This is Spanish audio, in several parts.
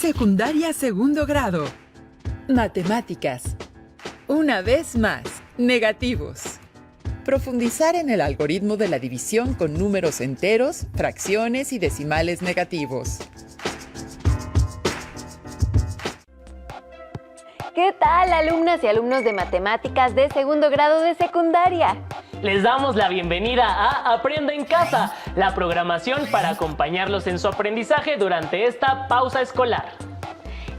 Secundaria segundo grado. Matemáticas. Una vez más, negativos. Profundizar en el algoritmo de la división con números enteros, fracciones y decimales negativos. ¿Qué tal, alumnas y alumnos de matemáticas de segundo grado de secundaria? Les damos la bienvenida a Aprenda en Casa, la programación para acompañarlos en su aprendizaje durante esta pausa escolar.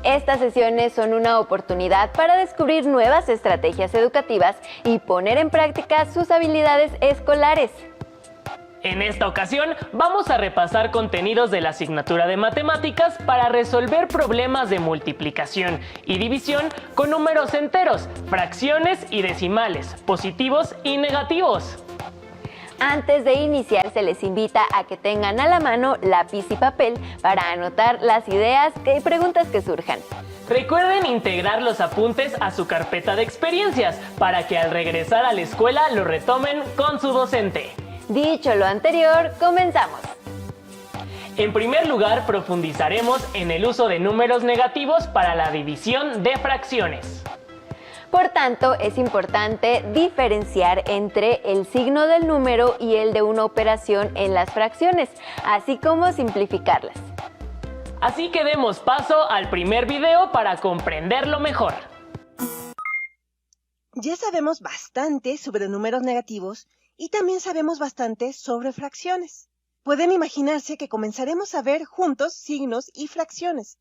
Estas sesiones son una oportunidad para descubrir nuevas estrategias educativas y poner en práctica sus habilidades escolares. En esta ocasión vamos a repasar contenidos de la asignatura de matemáticas para resolver problemas de multiplicación y división con números enteros, fracciones y decimales, positivos y negativos. Antes de iniciar, se les invita a que tengan a la mano lápiz y papel para anotar las ideas y preguntas que surjan. Recuerden integrar los apuntes a su carpeta de experiencias para que al regresar a la escuela lo retomen con su docente. Dicho lo anterior, comenzamos. En primer lugar, profundizaremos en el uso de números negativos para la división de fracciones. Por tanto, es importante diferenciar entre el signo del número y el de una operación en las fracciones, así como simplificarlas. Así que demos paso al primer video para comprenderlo mejor. Ya sabemos bastante sobre números negativos y también sabemos bastante sobre fracciones. Pueden imaginarse que comenzaremos a ver juntos signos y fracciones.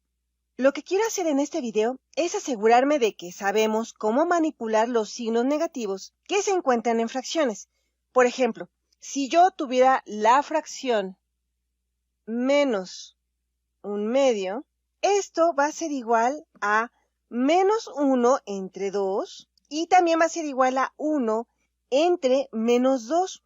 Lo que quiero hacer en este video es asegurarme de que sabemos cómo manipular los signos negativos que se encuentran en fracciones. Por ejemplo, si yo tuviera la fracción menos 1/2, esto va a ser igual a menos 1 entre 2 y también va a ser igual a 1 entre menos 2.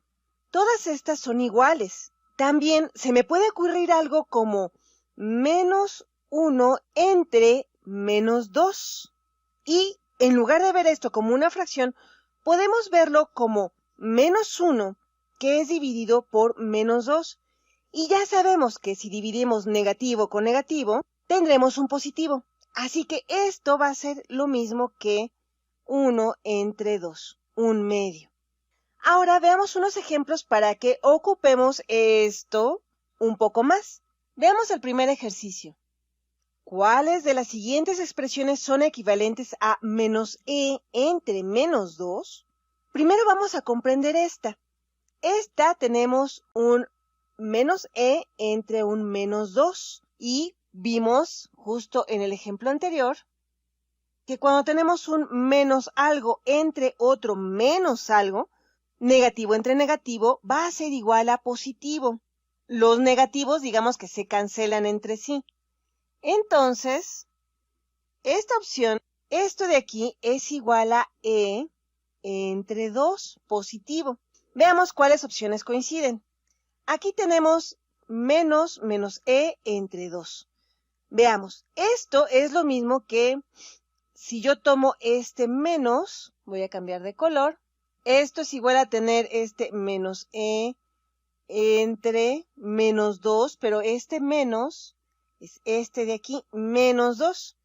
Todas estas son iguales. También se me puede ocurrir algo como menos 1 entre menos 2. Y en lugar de ver esto como una fracción, podemos verlo como menos 1, que es dividido por menos 2. Y ya sabemos que si dividimos negativo con negativo, tendremos un positivo. Así que esto va a ser lo mismo que 1 entre 2, 1/2. Ahora veamos unos ejemplos para que ocupemos esto un poco más. Veamos el primer ejercicio. ¿Cuáles de las siguientes expresiones son equivalentes a menos e entre menos 2? Primero vamos a comprender esta. Esta tenemos un menos e entre un menos 2. Y vimos justo en el ejemplo anterior que cuando tenemos un menos algo entre otro menos algo, negativo entre negativo va a ser igual a positivo. Los negativos, digamos que se cancelan entre sí. Entonces, esta opción, esto de aquí, es igual a e entre 2, positivo. Veamos cuáles opciones coinciden. Aquí tenemos menos e entre 2. Veamos, esto es lo mismo que si yo tomo este menos, voy a cambiar de color, esto es igual a tener este menos e entre menos 2, pero este menos es este de aquí, menos 2.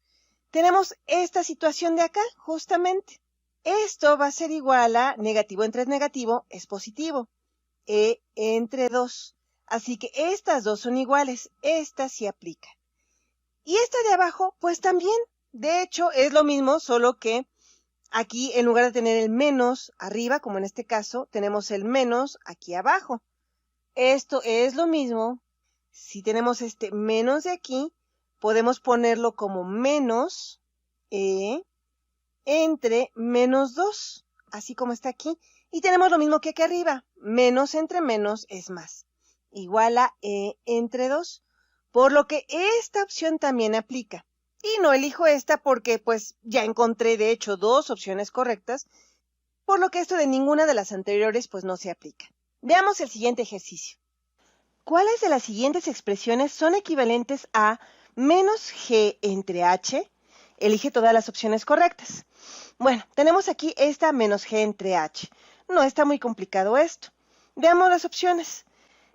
Tenemos esta situación de acá, justamente. Esto va a ser igual a negativo entre negativo, es positivo. E entre 2. Así que estas dos son iguales. Esta sí aplica. Y esta de abajo, pues también. De hecho, es lo mismo, solo que aquí, en lugar de tener el menos arriba, como en este caso, tenemos el menos aquí abajo. Esto es lo mismo. Si tenemos este menos de aquí, podemos ponerlo como menos e entre menos 2, así como está aquí. Y tenemos lo mismo que aquí arriba. Menos entre menos es más. Igual a e entre 2. Por lo que esta opción también aplica. Y no elijo esta porque pues ya encontré de hecho dos opciones correctas. Por lo que esto de ninguna de las anteriores pues no se aplica. Veamos el siguiente ejercicio. ¿Cuáles de las siguientes expresiones son equivalentes a menos g entre h? Elige todas las opciones correctas. Bueno, tenemos aquí esta menos g entre h. No está muy complicado esto. Veamos las opciones.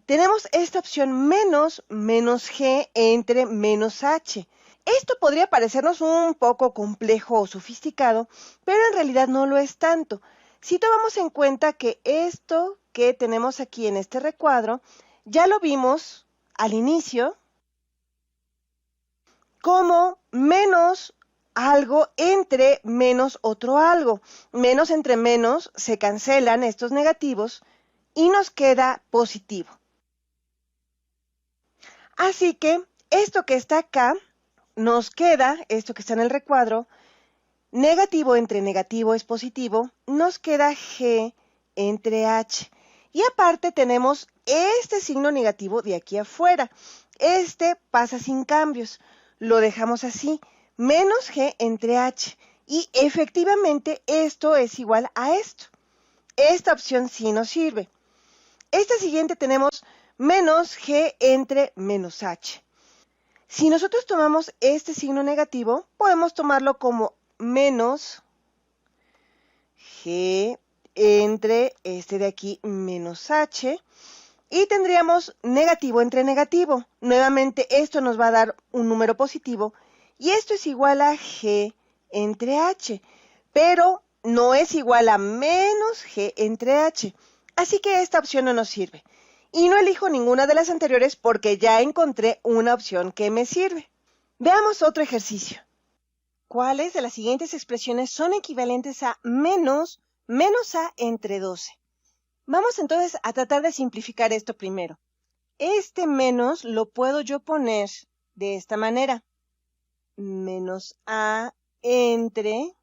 Tenemos esta opción menos g entre menos h. Esto podría parecernos un poco complejo o sofisticado, pero en realidad no lo es tanto. Si tomamos en cuenta que esto que tenemos aquí en este recuadro, ya lo vimos al inicio como menos algo entre menos otro algo. Menos entre menos se cancelan estos negativos y nos queda positivo. Así que esto que está acá, nos queda, esto que está en el recuadro, negativo entre negativo es positivo, nos queda G entre H. Y aparte tenemos este signo negativo de aquí afuera. Este pasa sin cambios. Lo dejamos así, menos G entre H. Y efectivamente esto es igual a esto. Esta opción sí nos sirve. Esta siguiente tenemos menos G entre menos H. Si nosotros tomamos este signo negativo, podemos tomarlo como menos G entre este de aquí menos H. Y tendríamos negativo entre negativo. Nuevamente esto nos va a dar un número positivo y esto es igual a G entre H, pero no es igual a menos G entre H. Así que esta opción no nos sirve. Y no elijo ninguna de las anteriores porque ya encontré una opción que me sirve. Veamos otro ejercicio. ¿Cuáles de las siguientes expresiones son equivalentes a menos A entre 12? Vamos entonces a tratar de simplificar esto primero. Este menos lo puedo yo poner de esta manera. Menos A entre,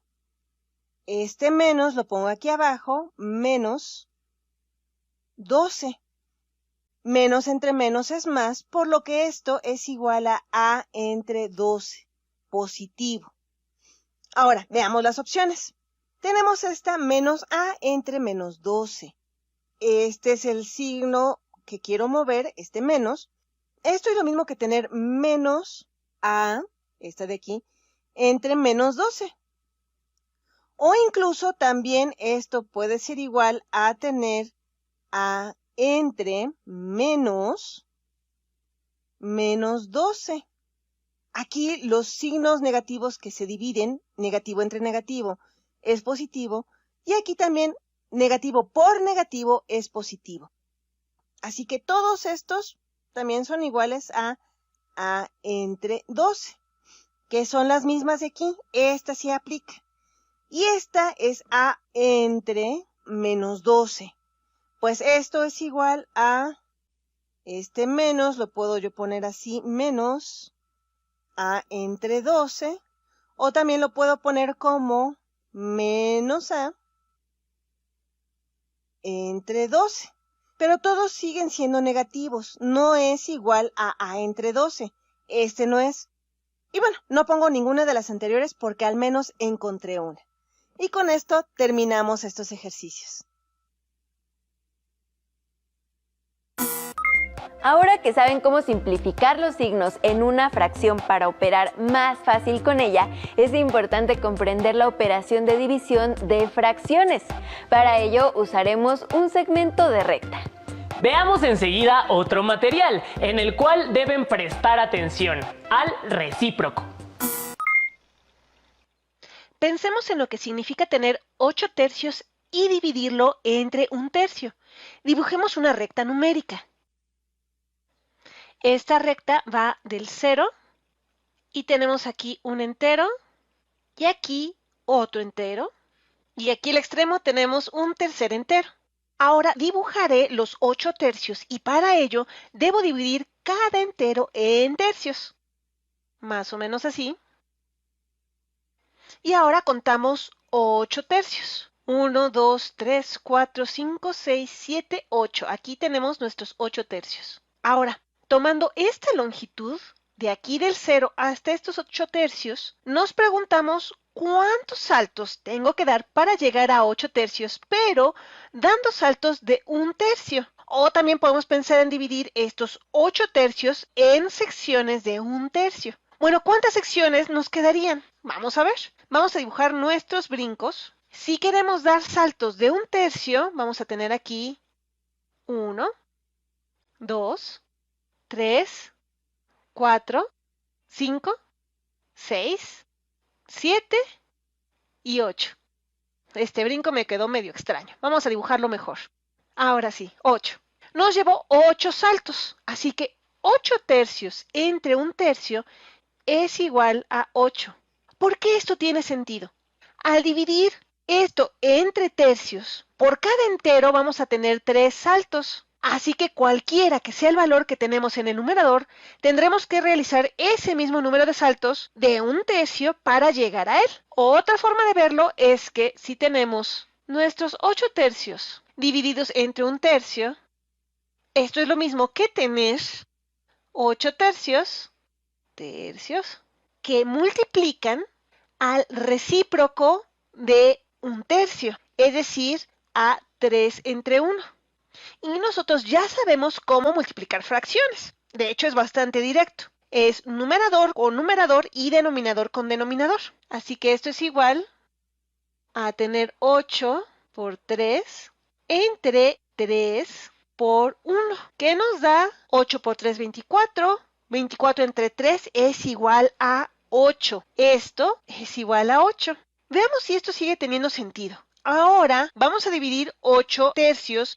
este menos lo pongo aquí abajo, menos 12. Menos entre menos es más, por lo que esto es igual a entre 12, positivo. Ahora, veamos las opciones. Tenemos esta menos A entre menos 12. Este es el signo que quiero mover, este menos. Esto es lo mismo que tener menos A, esta de aquí, entre menos 12. O incluso también esto puede ser igual a tener A entre menos 12. Aquí los signos negativos que se dividen, negativo entre negativo, es positivo. Y aquí también negativo por negativo es positivo. Así que todos estos también son iguales a entre 12, que son las mismas de aquí. Esta sí aplica. Y esta es A entre menos 12. Pues esto es igual a este menos, lo puedo yo poner así, menos A entre 12. O también lo puedo poner como menos A entre 12. Pero todos siguen siendo negativos. No es igual a A entre 12. Este no es. Y bueno, no pongo ninguna de las anteriores porque al menos encontré una. Y con esto terminamos estos ejercicios. Ahora que saben cómo simplificar los signos en una fracción para operar más fácil con ella, es importante comprender la operación de división de fracciones. Para ello usaremos un segmento de recta. Veamos enseguida otro material, en el cual deben prestar atención, al recíproco. Pensemos en lo que significa tener 8 tercios y dividirlo entre 1 tercio. Dibujemos una recta numérica. Esta recta va del 0 y tenemos aquí un entero y aquí otro entero y aquí al extremo tenemos un tercer entero. Ahora dibujaré los 8 tercios y para ello debo dividir cada entero en tercios. Más o menos así. Y ahora contamos 8 tercios. 1, 2, 3, 4, 5, 6, 7, 8. Aquí tenemos nuestros 8 tercios. Ahora, tomando esta longitud, de aquí del 0 hasta estos 8 tercios, nos preguntamos cuántos saltos tengo que dar para llegar a 8 tercios, pero dando saltos de 1 tercio. O también podemos pensar en dividir estos 8 tercios en secciones de 1 tercio. Bueno, ¿cuántas secciones nos quedarían? Vamos a ver. Vamos a dibujar nuestros brincos. Si queremos dar saltos de 1 tercio, vamos a tener aquí 1, 2, 3, 4, 5, 6, 7 y 8. Este brinco me quedó medio extraño. Vamos a dibujarlo mejor. Ahora sí, 8. Nos llevó 8 saltos, así que 8 tercios entre un tercio es igual a 8. ¿Por qué esto tiene sentido? Al dividir esto entre tercios, por cada entero vamos a tener 3 saltos. Así que cualquiera que sea el valor que tenemos en el numerador, tendremos que realizar ese mismo número de saltos de un tercio para llegar a él. Otra forma de verlo es que si tenemos nuestros 8 tercios divididos entre un tercio, esto es lo mismo que tener 8 tercios que multiplican al recíproco de un tercio, es decir, a 3 entre 1. Y nosotros ya sabemos cómo multiplicar fracciones. De hecho, es bastante directo. Es numerador con numerador y denominador con denominador. Así que esto es igual a tener 8 por 3 entre 3 por 1, que nos da 8 por 3, 24. 24 entre 3 es igual a 8. Esto es igual a 8. Veamos si esto sigue teniendo sentido. Ahora vamos a dividir 8 tercios,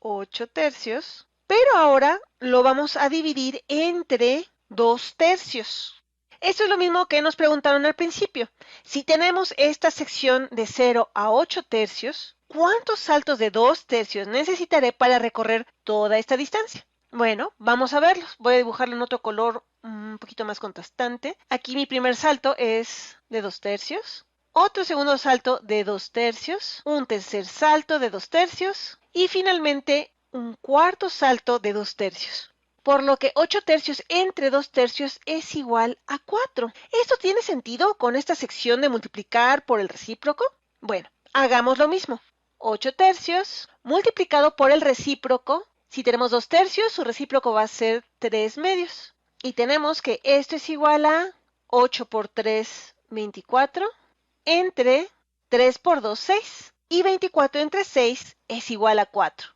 pero ahora lo vamos a dividir entre 2 tercios. Esto es lo mismo que nos preguntaron al principio. Si tenemos esta sección de 0 a 8 tercios, ¿cuántos saltos de 2 tercios necesitaré para recorrer toda esta distancia? Bueno, vamos a verlos. Voy a dibujarlo en otro color un poquito más contrastante. Aquí mi primer salto es de 2 tercios. Otro segundo salto de 2 tercios, un tercer salto de 2 tercios y finalmente un cuarto salto de 2 tercios. Por lo que 8 tercios entre 2 tercios es igual a 4. ¿Esto tiene sentido con esta sección de multiplicar por el recíproco? Bueno, hagamos lo mismo. 8 tercios multiplicado por el recíproco. Si tenemos 2 tercios, su recíproco va a ser 3 medios. Y tenemos que esto es igual a 8 por 3, 24. Entre 3 por 2, 6. Y 24 entre 6 es igual a 4.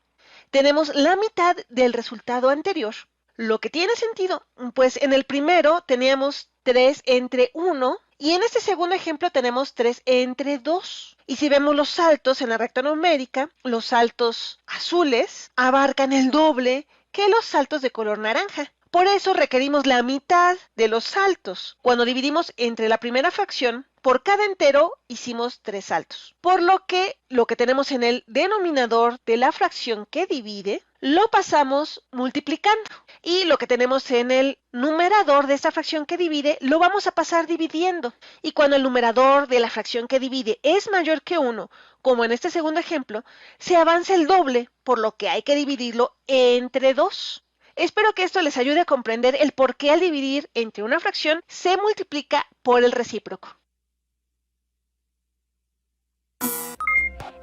Tenemos la mitad del resultado anterior. Lo que tiene sentido, pues en el primero teníamos 3 entre 1 y en este segundo ejemplo tenemos 3 entre 2. Y si vemos los saltos en la recta numérica, los saltos azules abarcan el doble que los saltos de color naranja. Por eso requerimos la mitad de los saltos. Cuando dividimos entre la primera fracción, por cada entero hicimos 3 saltos. Por lo que tenemos en el denominador de la fracción que divide, lo pasamos multiplicando. Y lo que tenemos en el numerador de esta fracción que divide, lo vamos a pasar dividiendo. Y cuando el numerador de la fracción que divide es mayor que 1, como en este segundo ejemplo, se avanza el doble, por lo que hay que dividirlo entre 2. Espero que esto les ayude a comprender el por qué al dividir entre una fracción se multiplica por el recíproco.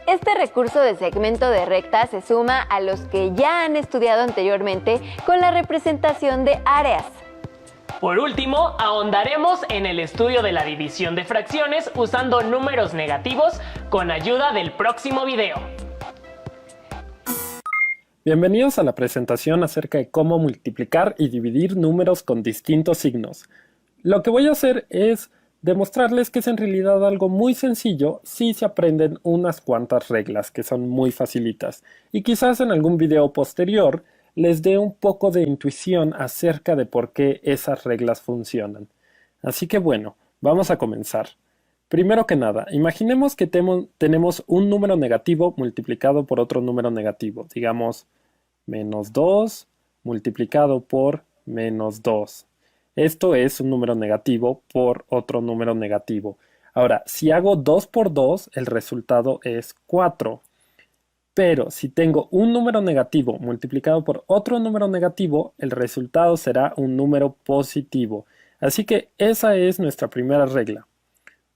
Este recurso de segmento de recta se suma a los que ya han estudiado anteriormente con la representación de áreas. Por último, ahondaremos en el estudio de la división de fracciones usando números negativos con ayuda del próximo video. Bienvenidos a la presentación acerca de cómo multiplicar y dividir números con distintos signos. Lo que voy a hacer es demostrarles que es en realidad algo muy sencillo si se aprenden unas cuantas reglas que son muy facilitas. Y quizás en algún video posterior les dé un poco de intuición acerca de por qué esas reglas funcionan. Así que bueno, vamos a comenzar. Primero que nada, imaginemos que tenemos un número negativo multiplicado por otro número negativo. Digamos, menos 2 multiplicado por menos 2. Esto es un número negativo por otro número negativo. Ahora, si hago 2 por 2, el resultado es 4. Pero si tengo un número negativo multiplicado por otro número negativo, el resultado será un número positivo. Así que esa es nuestra primera regla.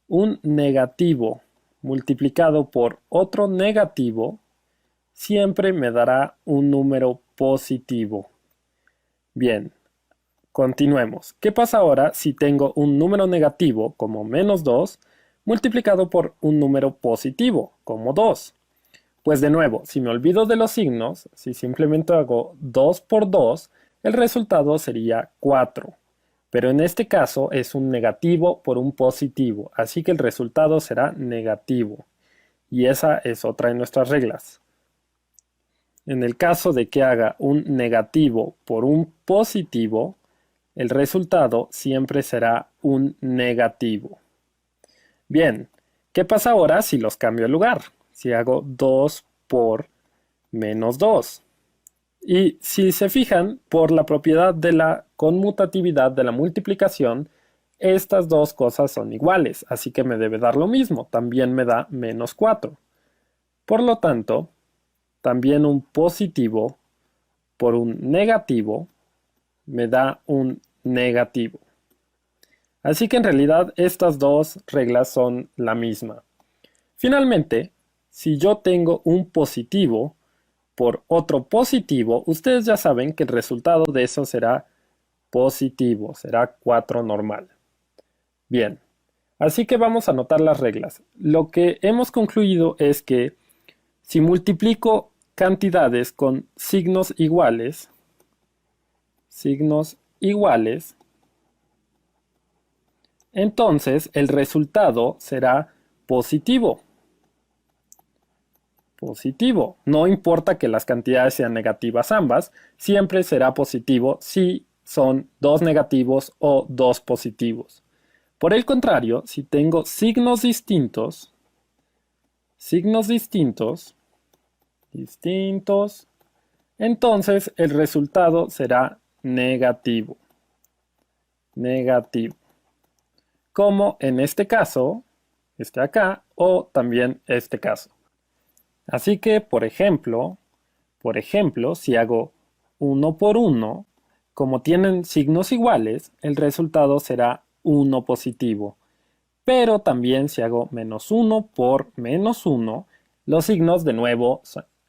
Un negativo multiplicado por otro negativo siempre me dará un número positivo. Bien, continuemos. ¿Qué pasa ahora si tengo un número negativo, como menos 2, multiplicado por un número positivo, como 2? Pues de nuevo, si me olvido de los signos, si simplemente hago 2 por 2, el resultado sería 4. Pero en este caso es un negativo por un positivo, así que el resultado será negativo. Y esa es otra de nuestras reglas. En el caso de que haga un negativo por un positivo, el resultado siempre será un negativo. Bien, ¿qué pasa ahora si los cambio de lugar? Si hago 2 por menos 2. Y si se fijan, por la propiedad de la conmutatividad de la multiplicación, estas dos cosas son iguales, así que me debe dar lo mismo, también me da menos 4. Por lo tanto, también un positivo por un negativo me da un negativo. Así que en realidad estas dos reglas son la misma. Finalmente, si yo tengo un positivo por otro positivo, ustedes ya saben que el resultado de eso será positivo, será 4 normal. Bien, así que vamos a anotar las reglas. Lo que hemos concluido es que si multiplico cantidades con signos iguales, entonces el resultado será positivo. No importa que las cantidades sean negativas ambas, siempre será positivo si son dos negativos o dos positivos. Por el contrario, si tengo signos distintos, entonces el resultado será negativo. Como en este caso, este acá, o también este caso. Así que, por ejemplo, si hago 1 por 1, como tienen signos iguales, el resultado será 1 positivo. Pero también si hago menos 1 por menos 1, los signos de nuevo,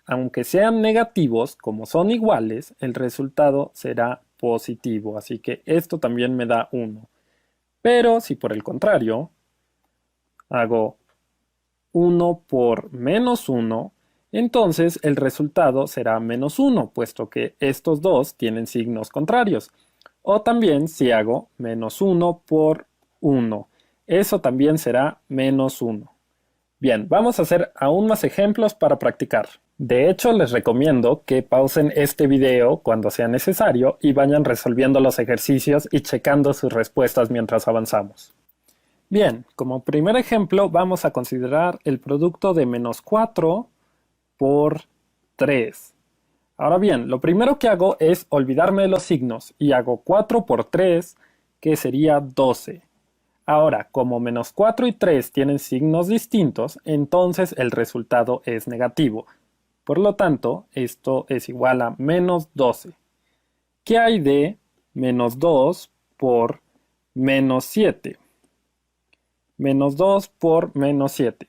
aunque sean negativos, como son iguales, el resultado será positivo. Así que esto también me da 1. Pero si por el contrario hago 1 por menos 1, entonces el resultado será menos 1, puesto que estos dos tienen signos contrarios. O también si hago menos 1 por 1, eso también será menos 1. Bien, vamos a hacer aún más ejemplos para practicar. De hecho, les recomiendo que pausen este video cuando sea necesario y vayan resolviendo los ejercicios y checando sus respuestas mientras avanzamos. Bien, como primer ejemplo vamos a considerar el producto de menos 4 por 3. Ahora bien, lo primero que hago es olvidarme de los signos y hago 4 por 3, que sería 12. Ahora, como menos 4 y 3 tienen signos distintos, entonces el resultado es negativo. Por lo tanto, esto es igual a menos 12. ¿Qué hay de menos 2 por menos 7? Menos 2 por menos 7.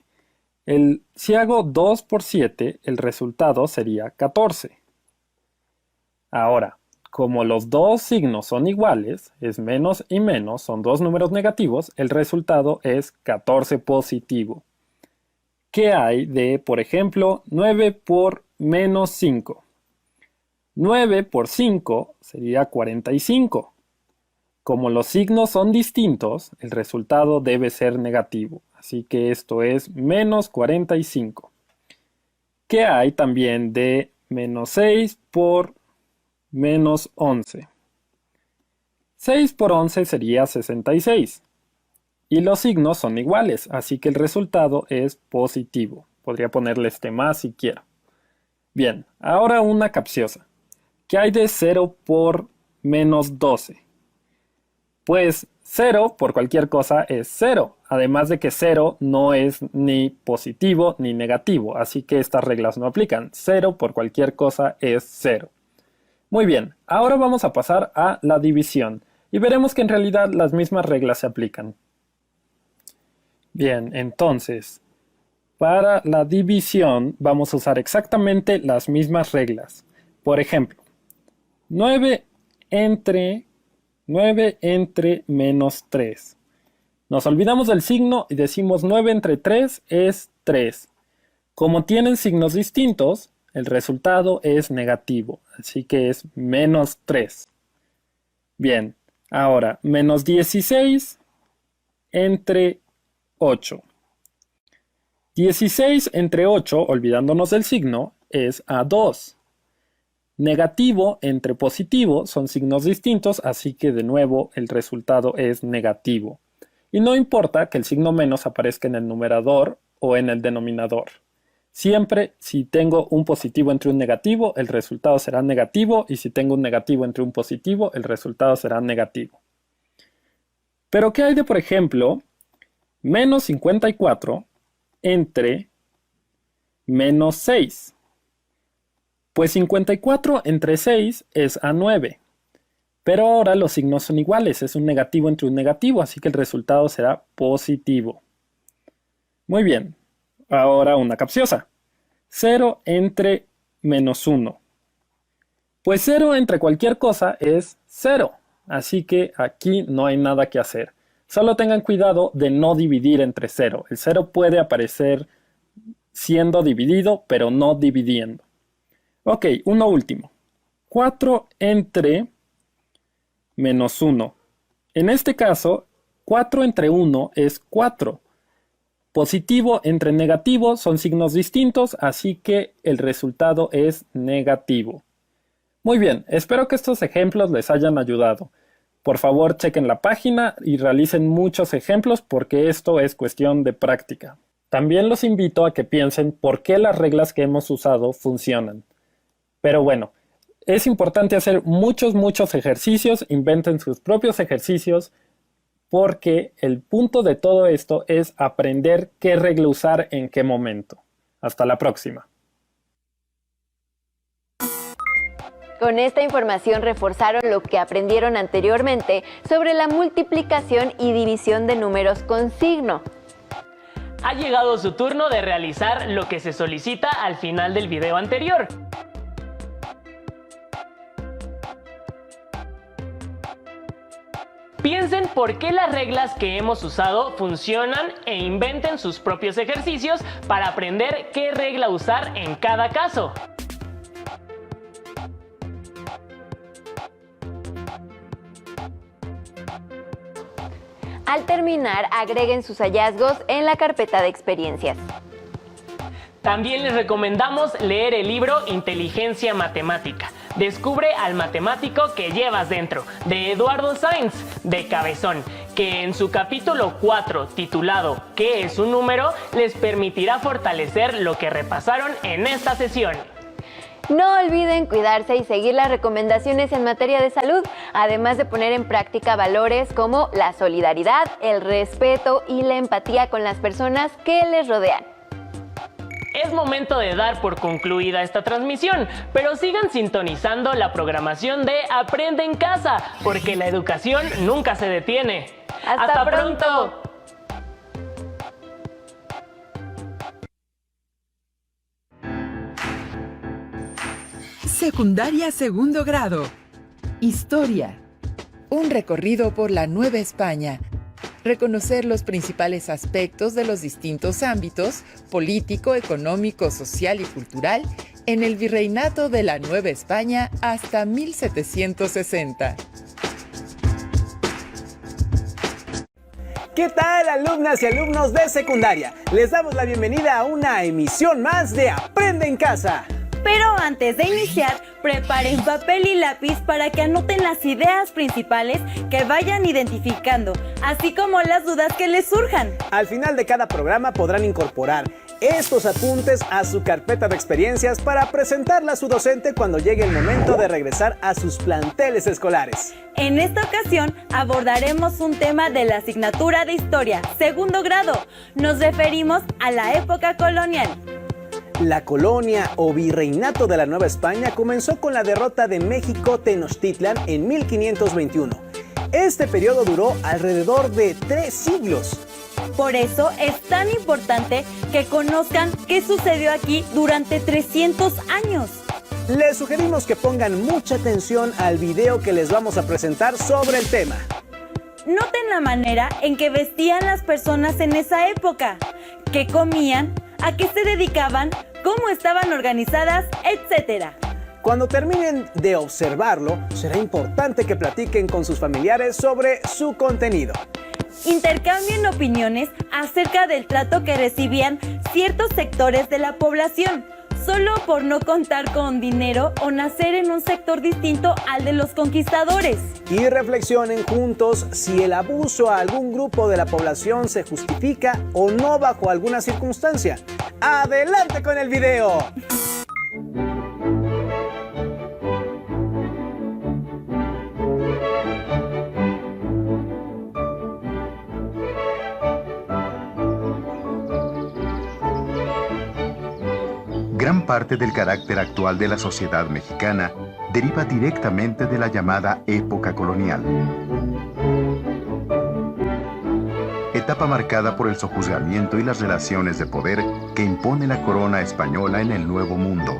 Si hago 2 por 7, el resultado sería 14. Ahora, como los dos signos son iguales, es menos y menos, son dos números negativos, el resultado es 14 positivo. ¿Qué hay de, por ejemplo, 9 por menos 5? 9 por 5 sería 45. Como los signos son distintos, el resultado debe ser negativo. Así que esto es menos 45. ¿Qué hay también de menos 6 por menos 11? 6 por 11 sería 66. Y los signos son iguales, así que el resultado es positivo. Podría ponerle este más si quiero. Bien, ahora una capciosa. ¿Qué hay de 0 por menos 12? Pues 0 por cualquier cosa es 0, además de que 0 no es ni positivo ni negativo, así que estas reglas no aplican. 0 por cualquier cosa es 0. Muy bien, ahora vamos a pasar a la división y veremos que en realidad las mismas reglas se aplican. Bien, entonces, para la división vamos a usar exactamente las mismas reglas. Por ejemplo, 9 entre menos 3. Nos olvidamos del signo y decimos 9 entre 3 es 3. Como tienen signos distintos, el resultado es negativo, así que es menos 3. Bien, Ahora, menos 16 entre 8. 16 entre 8, olvidándonos del signo, es a 2. Negativo entre positivo son signos distintos, así que de nuevo el resultado es negativo. Y no importa que el signo menos aparezca en el numerador o en el denominador. Siempre, si tengo un positivo entre un negativo, el resultado será negativo, y si tengo un negativo entre un positivo, el resultado será negativo. Pero ¿qué hay de, por ejemplo, menos 54 entre menos 6? Pues 54 entre 6 es a 9. Pero ahora los signos son iguales, es un negativo entre un negativo, así que el resultado será positivo. Muy bien, ahora una capciosa. 0 entre menos 1. Pues 0 entre cualquier cosa es 0, así que aquí no hay nada que hacer. Solo tengan cuidado de no dividir entre 0. El 0 puede aparecer siendo dividido, pero no dividiendo. Ok, uno último. 4 entre menos 1. En este caso, 4 entre 1 es 4. Positivo entre negativo son signos distintos, así que el resultado es negativo. Muy bien, espero que estos ejemplos les hayan ayudado. Por favor, chequen la página y realicen muchos ejemplos porque esto es cuestión de práctica. También los invito a que piensen por qué las reglas que hemos usado funcionan. Pero bueno, es importante hacer muchos ejercicios, inventen sus propios ejercicios, porque el punto de todo esto es aprender qué regla usar en qué momento. Hasta la próxima. Con esta información reforzaron lo que aprendieron anteriormente sobre la multiplicación y división de números con signo. Ha llegado su turno de realizar lo que se solicita al final del video anterior. Piensen por qué las reglas que hemos usado funcionan e inventen sus propios ejercicios para aprender qué regla usar en cada caso. Al terminar, agreguen sus hallazgos en la carpeta de experiencias. También les recomendamos leer el libro Inteligencia Matemática. Descubre al matemático que llevas dentro, de Eduardo Sainz, de Cabezón, que en su capítulo 4, titulado ¿Qué es un número?, les permitirá fortalecer lo que repasaron en esta sesión. No olviden cuidarse y seguir las recomendaciones en materia de salud, además de poner en práctica valores como la solidaridad, el respeto y la empatía con las personas que les rodean. Es momento de dar por concluida esta transmisión, pero sigan sintonizando la programación de Aprende en Casa, porque la educación nunca se detiene. ¡Hasta pronto! Secundaria segundo grado. Historia. Un recorrido por la Nueva España. Reconocer los principales aspectos de los distintos ámbitos político, económico, social y cultural en el virreinato de la Nueva España hasta 1760. ¿Qué tal, alumnas y alumnos de secundaria? Les damos la bienvenida a una emisión más de Aprende en Casa. Pero antes de iniciar, preparen papel y lápiz para que anoten las ideas principales que vayan identificando, así como las dudas que les surjan. Al final de cada programa podrán incorporar estos apuntes a su carpeta de experiencias para presentarla a su docente cuando llegue el momento de regresar a sus planteles escolares. En esta ocasión abordaremos un tema de la asignatura de Historia, segundo grado. Nos referimos a la época colonial. La colonia o virreinato de la Nueva España comenzó con la derrota de México Tenochtitlan en 1521. Este periodo duró alrededor de 3 siglos. Por eso es tan importante que conozcan qué sucedió aquí durante 300 años. Les sugerimos que pongan mucha atención al video que les vamos a presentar sobre el tema. Noten la manera en que vestían las personas en esa época, qué comían, a qué se dedicaban, cómo estaban organizadas, etc. Cuando terminen de observarlo, será importante que platiquen con sus familiares sobre su contenido. Intercambien opiniones acerca del trato que recibían ciertos sectores de la población, solo por no contar con dinero o nacer en un sector distinto al de los conquistadores. Y reflexionen juntos si el abuso a algún grupo de la población se justifica o no bajo alguna circunstancia. ¡Adelante con el video! Gran parte del carácter actual de la sociedad mexicana deriva directamente de la llamada época colonial. Etapa marcada por el sojuzgamiento y las relaciones de poder que impone la corona española en el Nuevo Mundo.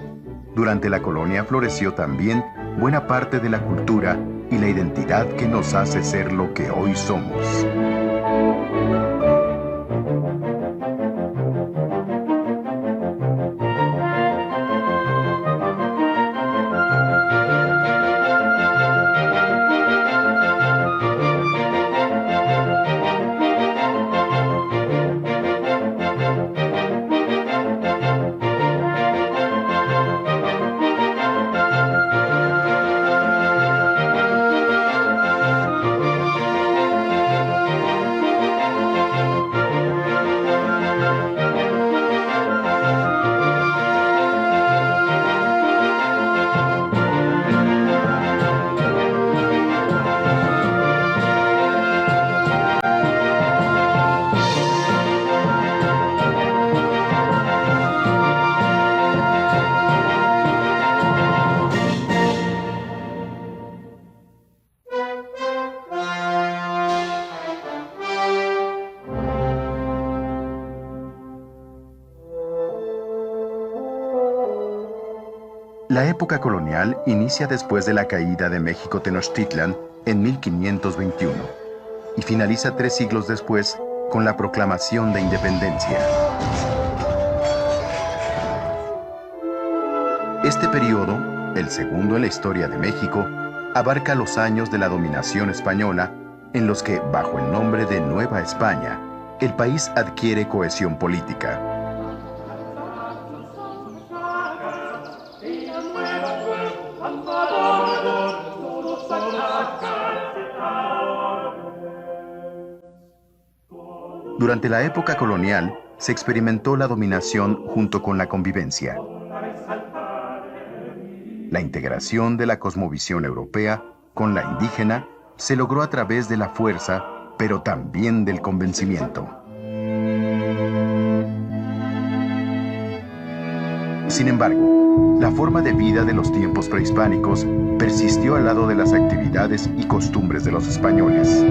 Durante la colonia floreció también buena parte de la cultura y la identidad que nos hace ser lo que hoy somos. La época colonial inicia después de la caída de México Tenochtitlan en 1521 y finaliza 3 siglos después con la proclamación de independencia. Este periodo, el segundo en la historia de México, abarca los años de la dominación española en los que, bajo el nombre de Nueva España, el país adquiere cohesión política. Durante la época colonial, se experimentó la dominación junto con la convivencia. La integración de la cosmovisión europea con la indígena se logró a través de la fuerza, pero también del convencimiento. Sin embargo, la forma de vida de los tiempos prehispánicos persistió al lado de las actividades y costumbres de los españoles.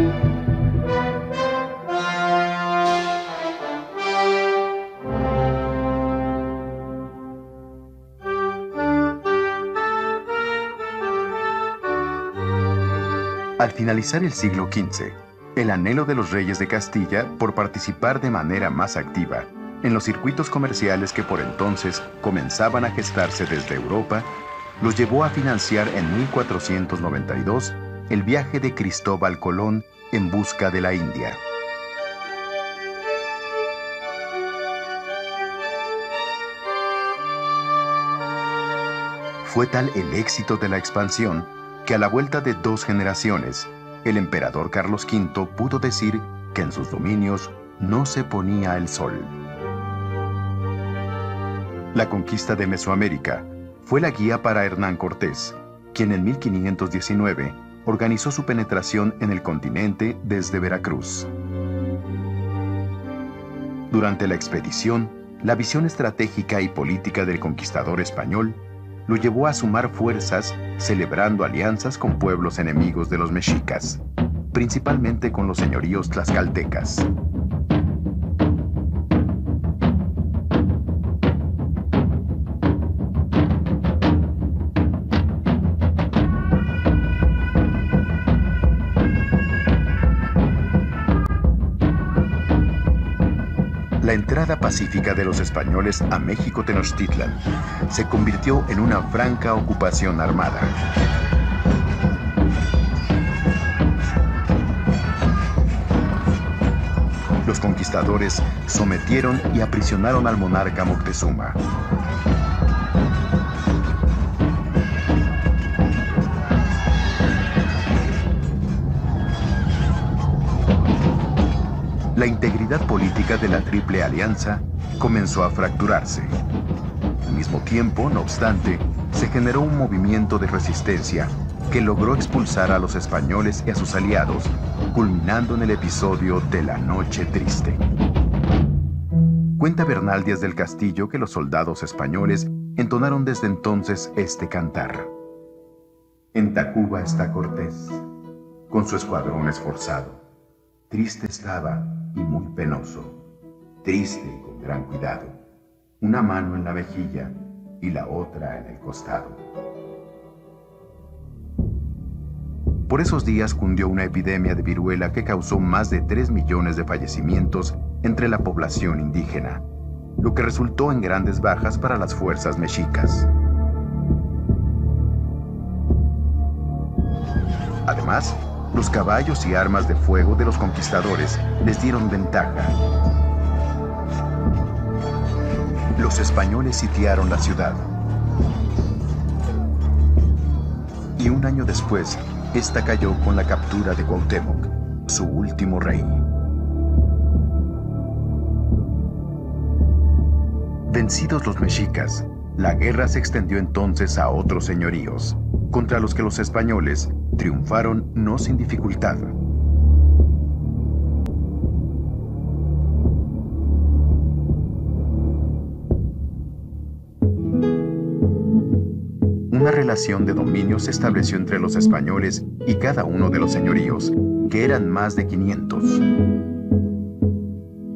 Al finalizar el siglo XV, el anhelo de los reyes de Castilla por participar de manera más activa en los circuitos comerciales que por entonces comenzaban a gestarse desde Europa, los llevó a financiar en 1492 el viaje de Cristóbal Colón en busca de la India. Fue tal el éxito de la expansión que a la vuelta de 2 generaciones, el emperador Carlos V pudo decir que en sus dominios no se ponía el sol. La conquista de Mesoamérica fue la guía para Hernán Cortés, quien en 1519 organizó su penetración en el continente desde Veracruz. Durante la expedición, la visión estratégica y política del conquistador español lo llevó a sumar fuerzas celebrando alianzas con pueblos enemigos de los mexicas, principalmente con los señoríos tlaxcaltecas. La entrada pacífica de los españoles a México Tenochtitlan se convirtió en una franca ocupación armada. Los conquistadores sometieron y aprisionaron al monarca Moctezuma. La integridad política de la Triple Alianza comenzó a fracturarse. Al mismo tiempo, no obstante, se generó un movimiento de resistencia que logró expulsar a los españoles y a sus aliados, culminando en el episodio de la Noche Triste. Cuenta Bernal Díaz del Castillo que los soldados españoles entonaron desde entonces este cantar. En Tacuba está Cortés, con su escuadrón esforzado. Triste estaba y muy penoso, triste y con gran cuidado, una mano en la mejilla y la otra en el costado. Por esos días cundió una epidemia de viruela que causó más de 3 millones de fallecimientos entre la población indígena, lo que resultó en grandes bajas para las fuerzas mexicas. Además, los caballos y armas de fuego de los conquistadores les dieron ventaja. Los españoles sitiaron la ciudad. Y un año después, esta cayó con la captura de Cuauhtémoc, su último rey. Vencidos los mexicas, la guerra se extendió entonces a otros señoríos, contra los que los españoles triunfaron no sin dificultad. Una relación de dominio se estableció entre los españoles y cada uno de los señoríos, que eran más de 500.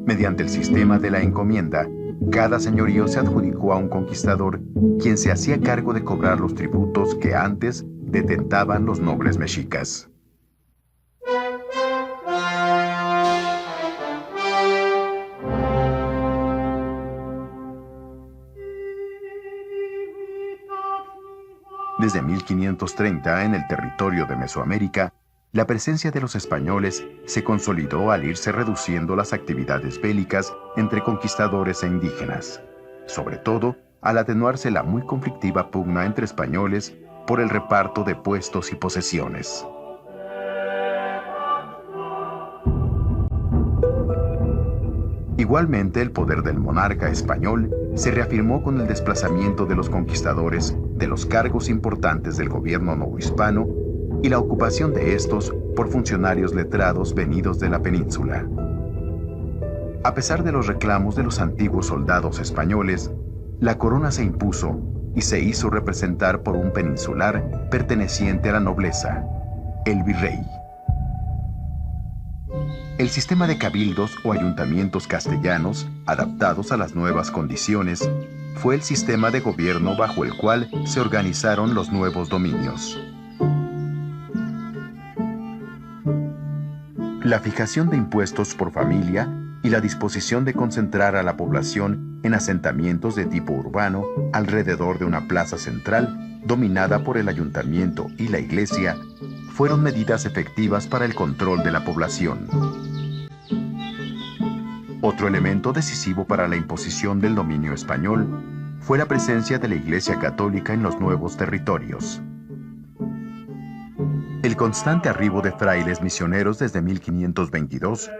Mediante el sistema de la encomienda, cada señorío se adjudicó a un conquistador, quien se hacía cargo de cobrar los tributos que antes detentaban los nobles mexicas. Desde 1530, en el territorio de Mesoamérica, la presencia de los españoles se consolidó al irse reduciendo las actividades bélicas entre conquistadores e indígenas, sobre todo al atenuarse la muy conflictiva pugna entre españoles por el reparto de puestos y posesiones. Igualmente, el poder del monarca español se reafirmó con el desplazamiento de los conquistadores de los cargos importantes del gobierno novohispano y la ocupación de estos por funcionarios letrados venidos de la península. A pesar de los reclamos de los antiguos soldados españoles, la corona se impuso y se hizo representar por un peninsular perteneciente a la nobleza, el virrey. El sistema de cabildos o ayuntamientos castellanos, adaptados a las nuevas condiciones, fue el sistema de gobierno bajo el cual se organizaron los nuevos dominios. La fijación de impuestos por familia y la disposición de concentrar a la población en asentamientos de tipo urbano alrededor de una plaza central dominada por el ayuntamiento y la iglesia fueron medidas efectivas para el control de la población. Otro elemento decisivo para la imposición del dominio español fue la presencia de la Iglesia Católica en los nuevos territorios. El constante arribo de frailes misioneros desde 1522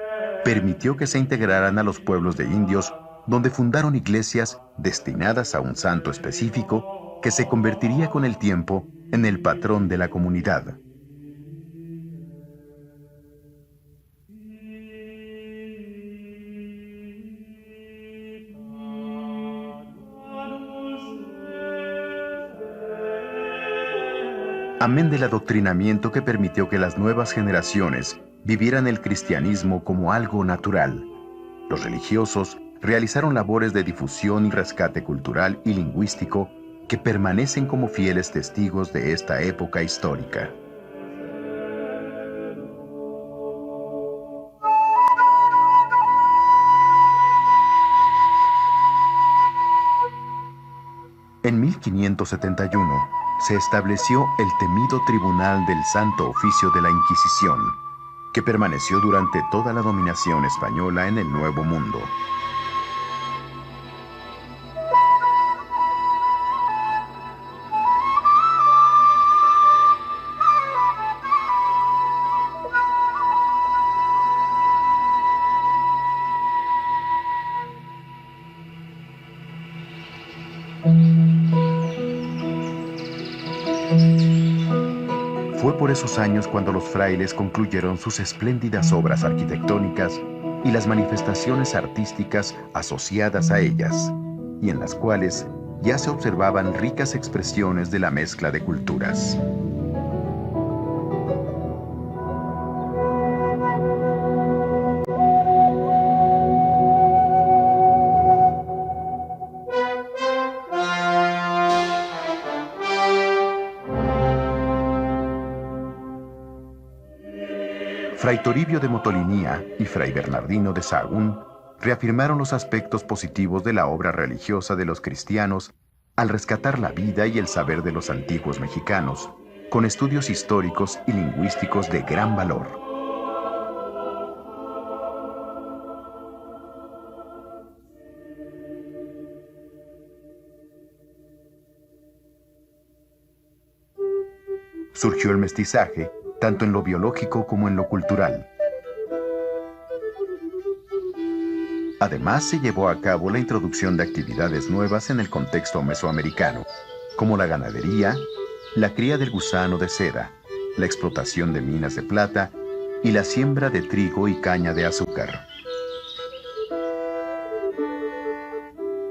permitió que se integraran a los pueblos de indios, donde fundaron iglesias destinadas a un santo específico que se convertiría con el tiempo en el patrón de la comunidad. Amén del adoctrinamiento que permitió que las nuevas generaciones vivieran el cristianismo como algo natural, los religiosos realizaron labores de difusión y rescate cultural y lingüístico que permanecen como fieles testigos de esta época histórica. En 1571 se estableció el temido Tribunal del Santo Oficio de la Inquisición, que permaneció durante toda la dominación española en el Nuevo Mundo. Fue por esos años cuando los frailes concluyeron sus espléndidas obras arquitectónicas y las manifestaciones artísticas asociadas a ellas, y en las cuales ya se observaban ricas expresiones de la mezcla de culturas. Fray Toribio de Motolinía y Fray Bernardino de Sahagún reafirmaron los aspectos positivos de la obra religiosa de los cristianos al rescatar la vida y el saber de los antiguos mexicanos, con estudios históricos y lingüísticos de gran valor. Surgió el mestizaje, tanto en lo biológico como en lo cultural. Además, se llevó a cabo la introducción de actividades nuevas en el contexto mesoamericano, como la ganadería, la cría del gusano de seda, la explotación de minas de plata y la siembra de trigo y caña de azúcar.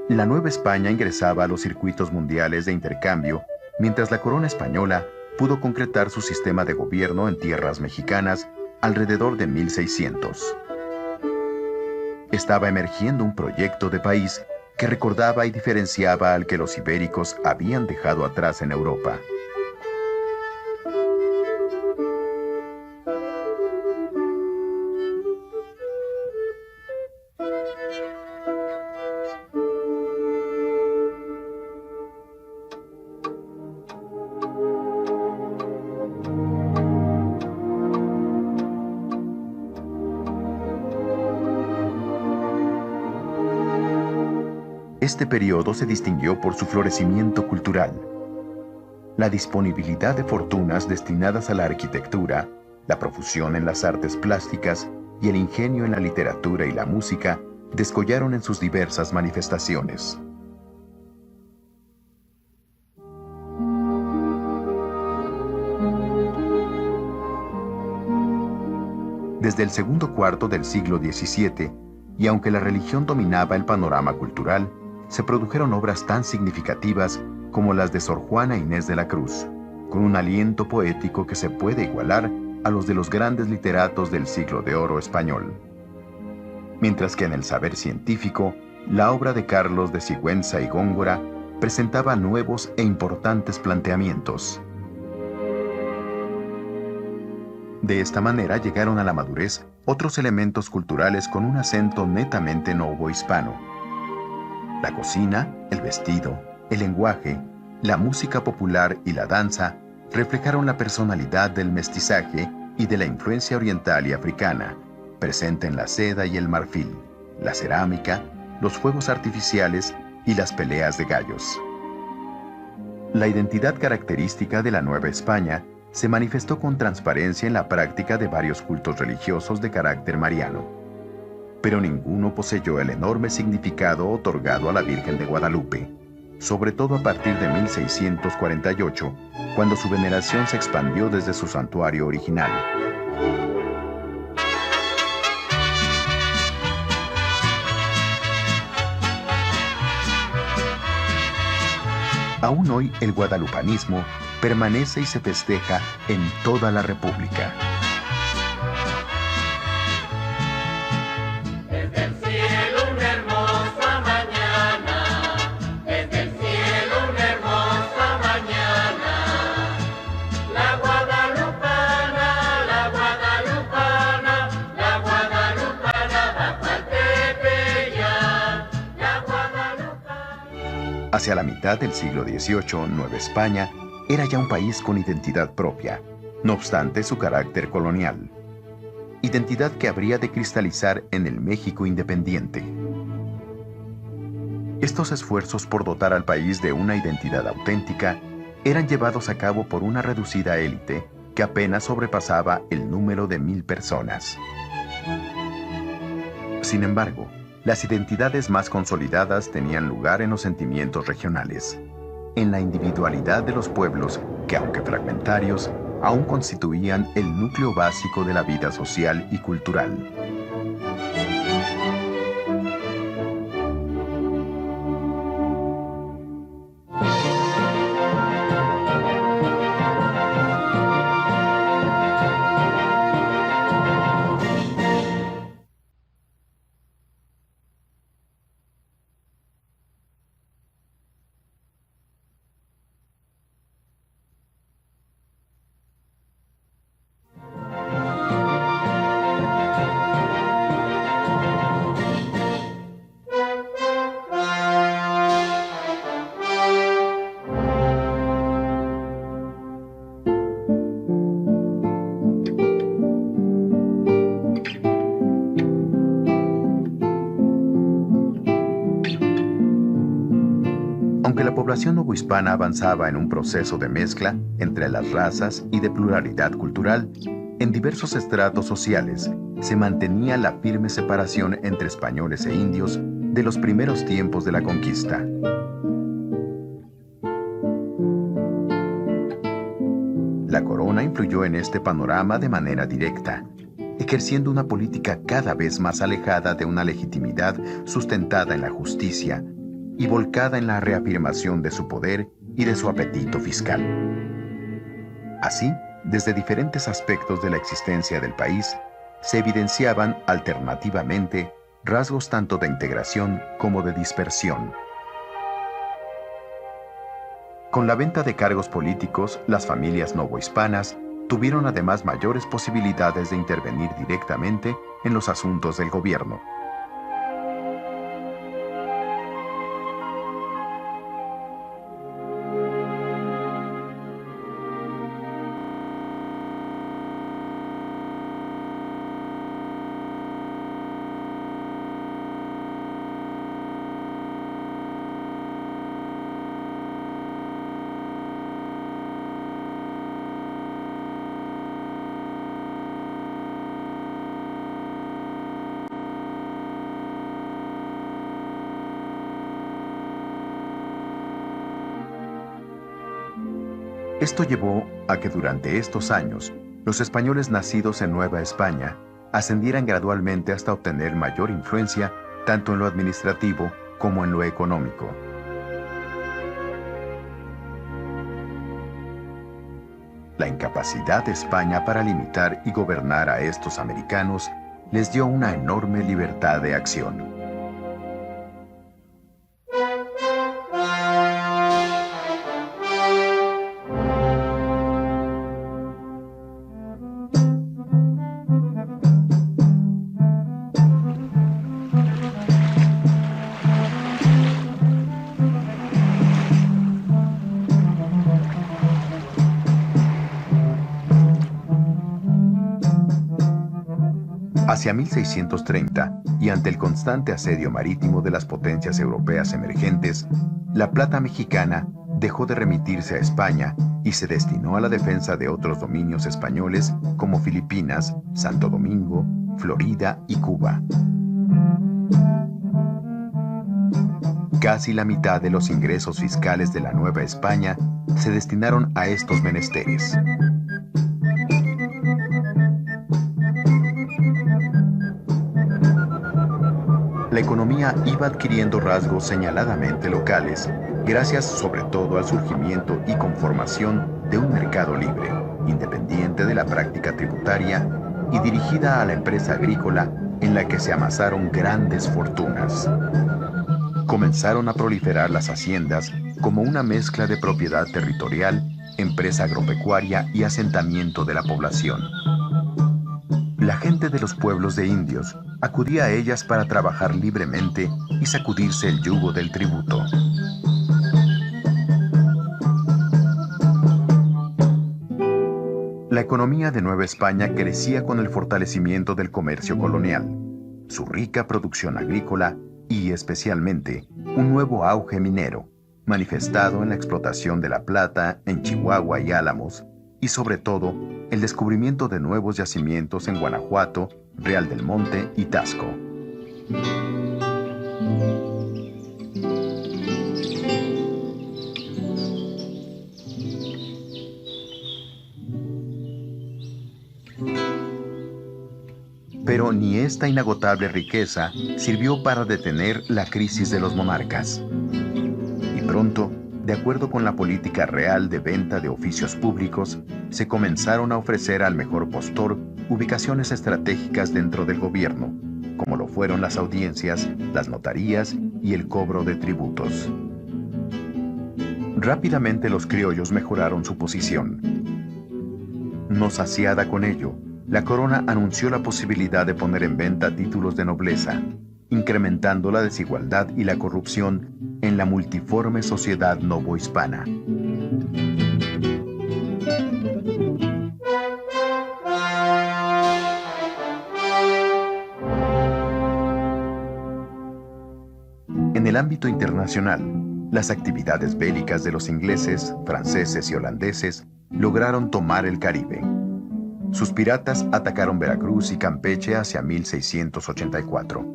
La Nueva España ingresaba a los circuitos mundiales de intercambio, mientras la corona española pudo concretar su sistema de gobierno en tierras mexicanas alrededor de 1600. Estaba emergiendo un proyecto de país que recordaba y diferenciaba al que los ibéricos habían dejado atrás en Europa. Este periodo se distinguió por su florecimiento cultural. La disponibilidad de fortunas destinadas a la arquitectura, la profusión en las artes plásticas y el ingenio en la literatura y la música descollaron en sus diversas manifestaciones. Desde el segundo cuarto del siglo XVII, y aunque la religión dominaba el panorama cultural, se produjeron obras tan significativas como las de Sor Juana Inés de la Cruz, con un aliento poético que se puede igualar a los de los grandes literatos del siglo de oro español. Mientras que en el saber científico, la obra de Carlos de Sigüenza y Góngora presentaba nuevos e importantes planteamientos. De esta manera llegaron a la madurez otros elementos culturales con un acento netamente novohispano. La cocina, el vestido, el lenguaje, la música popular y la danza reflejaron la personalidad del mestizaje y de la influencia oriental y africana, presente en la seda y el marfil, la cerámica, los fuegos artificiales y las peleas de gallos. La identidad característica de la Nueva España se manifestó con transparencia en la práctica de varios cultos religiosos de carácter mariano, pero ninguno poseyó el enorme significado otorgado a la Virgen de Guadalupe, sobre todo a partir de 1648, cuando su veneración se expandió desde su santuario original. Aún hoy el guadalupanismo permanece y se festeja en toda la República. Hacia la mitad del siglo XVIII, Nueva España era ya un país con identidad propia, no obstante su carácter colonial. Identidad que habría de cristalizar en el México independiente. Estos esfuerzos por dotar al país de una identidad auténtica eran llevados a cabo por una reducida élite que apenas sobrepasaba el número de 1000 personas. Sin embargo, las identidades más consolidadas tenían lugar en los sentimientos regionales, en la individualidad de los pueblos que, aunque fragmentarios, aún constituían el núcleo básico de la vida social y cultural. Aunque la población novohispana avanzaba en un proceso de mezcla entre las razas y de pluralidad cultural, en diversos estratos sociales se mantenía la firme separación entre españoles e indios de los primeros tiempos de la conquista. La corona influyó en este panorama de manera directa, ejerciendo una política cada vez más alejada de una legitimidad sustentada en la justicia y volcada en la reafirmación de su poder y de su apetito fiscal. Así, desde diferentes aspectos de la existencia del país, se evidenciaban alternativamente rasgos tanto de integración como de dispersión. Con la venta de cargos políticos, las familias novohispanas tuvieron además mayores posibilidades de intervenir directamente en los asuntos del gobierno. Esto llevó a que durante estos años, los españoles nacidos en Nueva España ascendieran gradualmente hasta obtener mayor influencia tanto en lo administrativo como en lo económico. La incapacidad de España para limitar y gobernar a estos americanos les dio una enorme libertad de acción. Hacia 1630, y ante el constante asedio marítimo de las potencias europeas emergentes, la plata mexicana dejó de remitirse a España y se destinó a la defensa de otros dominios españoles como Filipinas, Santo Domingo, Florida y Cuba. Casi la mitad de los ingresos fiscales de la Nueva España se destinaron a estos menesteres. La economía iba adquiriendo rasgos señaladamente locales, gracias sobre todo al surgimiento y conformación de un mercado libre, independiente de la práctica tributaria y dirigida a la empresa agrícola en la que se amasaron grandes fortunas. Comenzaron a proliferar las haciendas como una mezcla de propiedad territorial, empresa agropecuaria y asentamiento de la población. La gente de los pueblos de indios acudía a ellas para trabajar libremente y sacudirse el yugo del tributo. economía de Nueva España crecía con el fortalecimiento del comercio colonial, su rica producción agrícola y, especialmente, un nuevo auge minero, manifestado en la explotación de la plata en Chihuahua y Álamos, y sobre todo, el descubrimiento de nuevos yacimientos en Guanajuato, Real del Monte y Taxco. Pero ni esta inagotable riqueza sirvió para detener la crisis de los monarcas. Y pronto, de acuerdo con la política real de venta de oficios públicos, se comenzaron a ofrecer al mejor postor ubicaciones estratégicas dentro del gobierno, como lo fueron las audiencias, las notarías y el cobro de tributos. Rápidamente los criollos mejoraron su posición. No saciada con ello, la corona anunció la posibilidad de poner en venta títulos de nobleza, incrementando la desigualdad y la corrupción en la multiforme sociedad novohispana. En el ámbito internacional, las actividades bélicas de los ingleses, franceses y holandeses lograron tomar el Caribe. Sus piratas atacaron Veracruz y Campeche hacia 1684.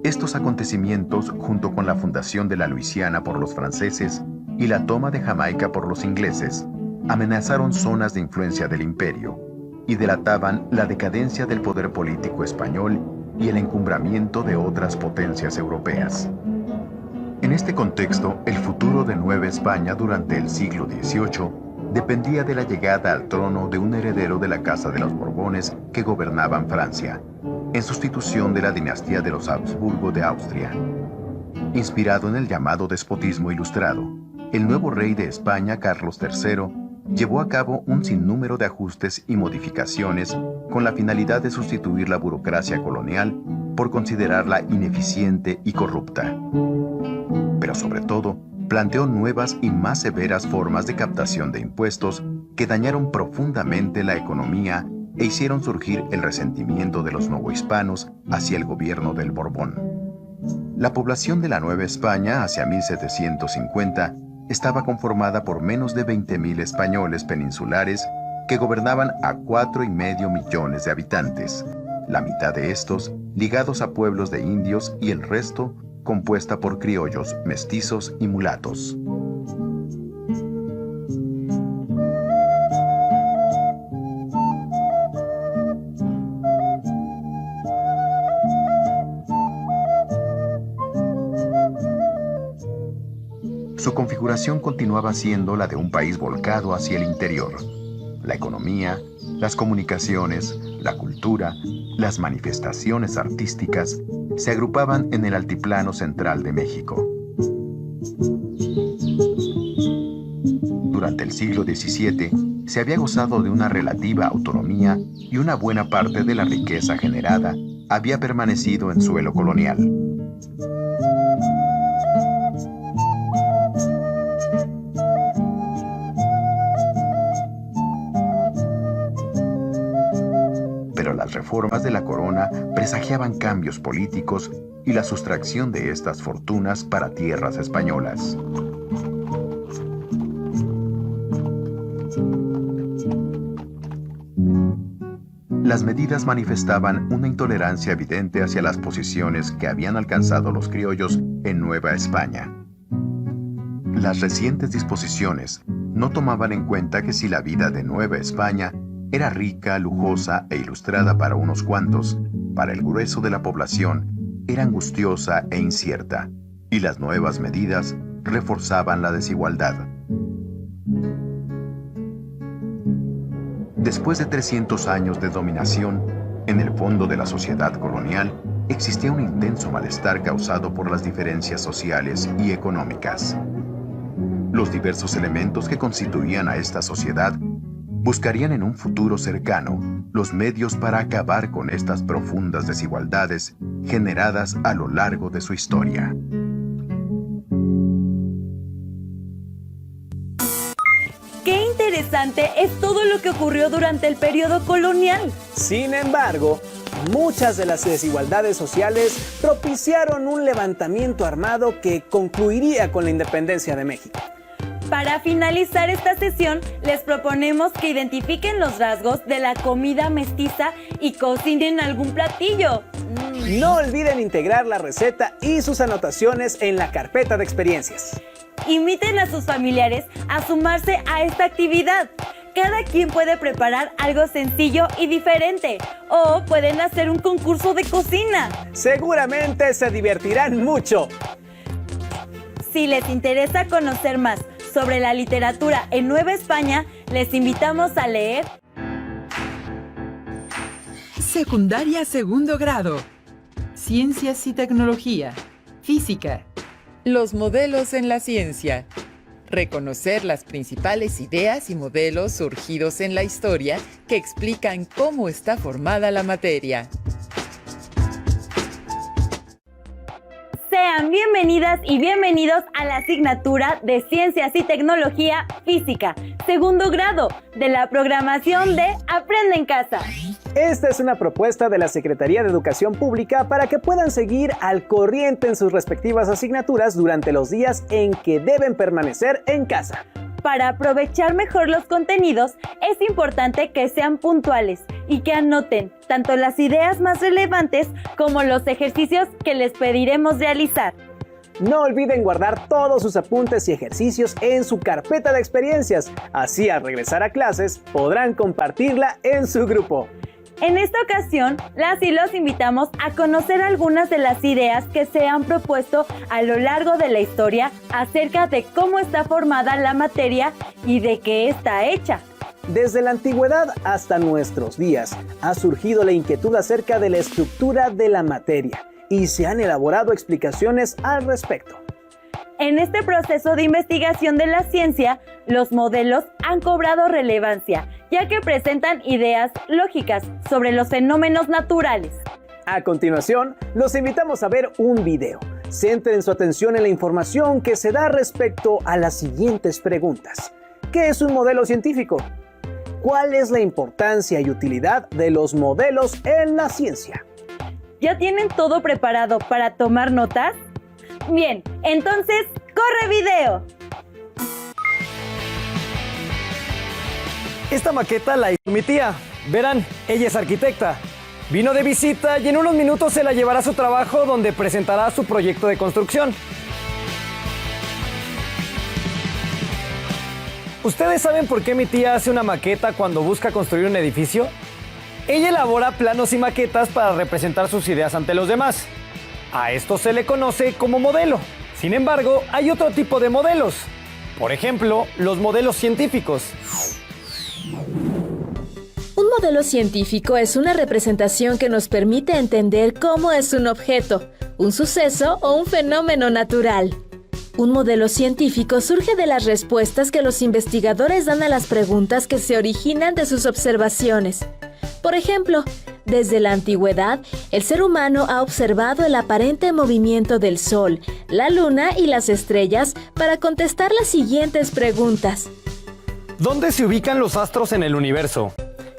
Estos acontecimientos, junto con la fundación de la Luisiana por los franceses y la toma de Jamaica por los ingleses, amenazaron zonas de influencia del imperio y delataban la decadencia del poder político español y el encumbramiento de otras potencias europeas. En este contexto, el futuro de Nueva España durante el siglo XVIII dependía de la llegada al trono de un heredero de la Casa de los Borbones que gobernaban Francia, en sustitución de la dinastía de los Habsburgo de Austria. Inspirado en el llamado despotismo ilustrado, el nuevo rey de España, Carlos III, llevó a cabo un sinnúmero de ajustes y modificaciones con la finalidad de sustituir la burocracia colonial por considerarla ineficiente y corrupta. Pero sobre todo, planteó nuevas y más severas formas de captación de impuestos que dañaron profundamente la economía e hicieron surgir el resentimiento de los novohispanos hacia el gobierno del Borbón. La población de la Nueva España hacia 1750 estaba conformada por menos de 20.000 españoles peninsulares que gobernaban a 4,5 millones de habitantes, la mitad de estos ligados a pueblos de indios y el resto compuesta por criollos, mestizos y mulatos. Su configuración continuaba siendo la de un país volcado hacia el interior. La economía, las comunicaciones, la cultura, las manifestaciones artísticas se agrupaban en el altiplano central de México. Durante el siglo XVII se había gozado de una relativa autonomía y una buena parte de la riqueza generada había permanecido en suelo colonial. Las reformas de la corona presagiaban cambios políticos y la sustracción de estas fortunas para tierras españolas. Las medidas manifestaban una intolerancia evidente hacia las posiciones que habían alcanzado los criollos en Nueva España. Las recientes disposiciones no tomaban en cuenta que si la vida de Nueva España era rica, lujosa e ilustrada para unos cuantos, para el grueso de la población era angustiosa e incierta, y las nuevas medidas reforzaban la desigualdad. Después de 300 años de dominación, en el fondo de la sociedad colonial existía un intenso malestar causado por las diferencias sociales y económicas. Los diversos elementos que constituían a esta sociedad buscarían en un futuro cercano los medios para acabar con estas profundas desigualdades generadas a lo largo de su historia. ¡Qué interesante! interesante es todo lo que ocurrió durante el periodo colonial. Sin embargo, muchas de las desigualdades sociales propiciaron un levantamiento armado que concluiría con la independencia de México. Para finalizar esta sesión, les proponemos que identifiquen los rasgos de la comida mestiza y cocinen algún platillo. No olviden integrar la receta y sus anotaciones en la carpeta de experiencias. Inviten a sus familiares a sumarse a esta actividad. Cada quien puede preparar algo sencillo y diferente, o pueden hacer un concurso de cocina. Seguramente se divertirán mucho. Si les interesa conocer más sobre la literatura en Nueva España, les invitamos a leer Secundaria segundo grado. Ciencias y tecnología. Física. Los modelos en la ciencia. Reconocer las principales ideas y modelos surgidos en la historia que explican cómo está formada la materia. Sean bienvenidas y bienvenidos a la asignatura de Ciencias y Tecnología Física, segundo grado, de la programación de Aprende en Casa. Esta es una propuesta de la Secretaría de Educación Pública para que puedan seguir al corriente en sus respectivas asignaturas durante los días en que deben permanecer en casa. Para aprovechar mejor los contenidos, es importante que sean puntuales y que anoten tanto las ideas más relevantes como los ejercicios que les pediremos realizar. No olviden guardar todos sus apuntes y ejercicios en su carpeta de experiencias. Así, al regresar a clases, podrán compartirla en su grupo. En esta ocasión, las y los invitamos a conocer algunas de las ideas que se han propuesto a lo largo de la historia acerca de cómo está formada la materia y de qué está hecha. Desde la antigüedad hasta nuestros días, ha surgido la inquietud acerca de la estructura de la materia y se han elaborado explicaciones al respecto. En este proceso de investigación de la ciencia, los modelos han cobrado relevancia, ya que presentan ideas lógicas sobre los fenómenos naturales. A continuación, los invitamos a ver un video. Centren su atención en la información que se da respecto a las siguientes preguntas. ¿Qué es un modelo científico? ¿Cuál es la importancia y utilidad de los modelos en la ciencia? ¿Ya tienen todo preparado para tomar notas? Bien, entonces, ¡corre video! Esta maqueta la hizo mi tía. Verán, ella es arquitecta. Vino de visita y en unos minutos se la llevará a su trabajo donde presentará su proyecto de construcción. ¿Ustedes saben por qué mi tía hace una maqueta cuando busca construir un edificio? Ella elabora planos y maquetas para representar sus ideas ante los demás. A esto se le conoce como modelo. Sin embargo, hay otro tipo de modelos. Por ejemplo, los modelos científicos. Un modelo científico es una representación que nos permite entender cómo es un objeto, un suceso o un fenómeno natural. Un modelo científico surge de las respuestas que los investigadores dan a las preguntas que se originan de sus observaciones. Por ejemplo, desde la antigüedad, el ser humano ha observado el aparente movimiento del Sol, la Luna y las estrellas para contestar las siguientes preguntas. ¿Dónde se ubican los astros en el universo?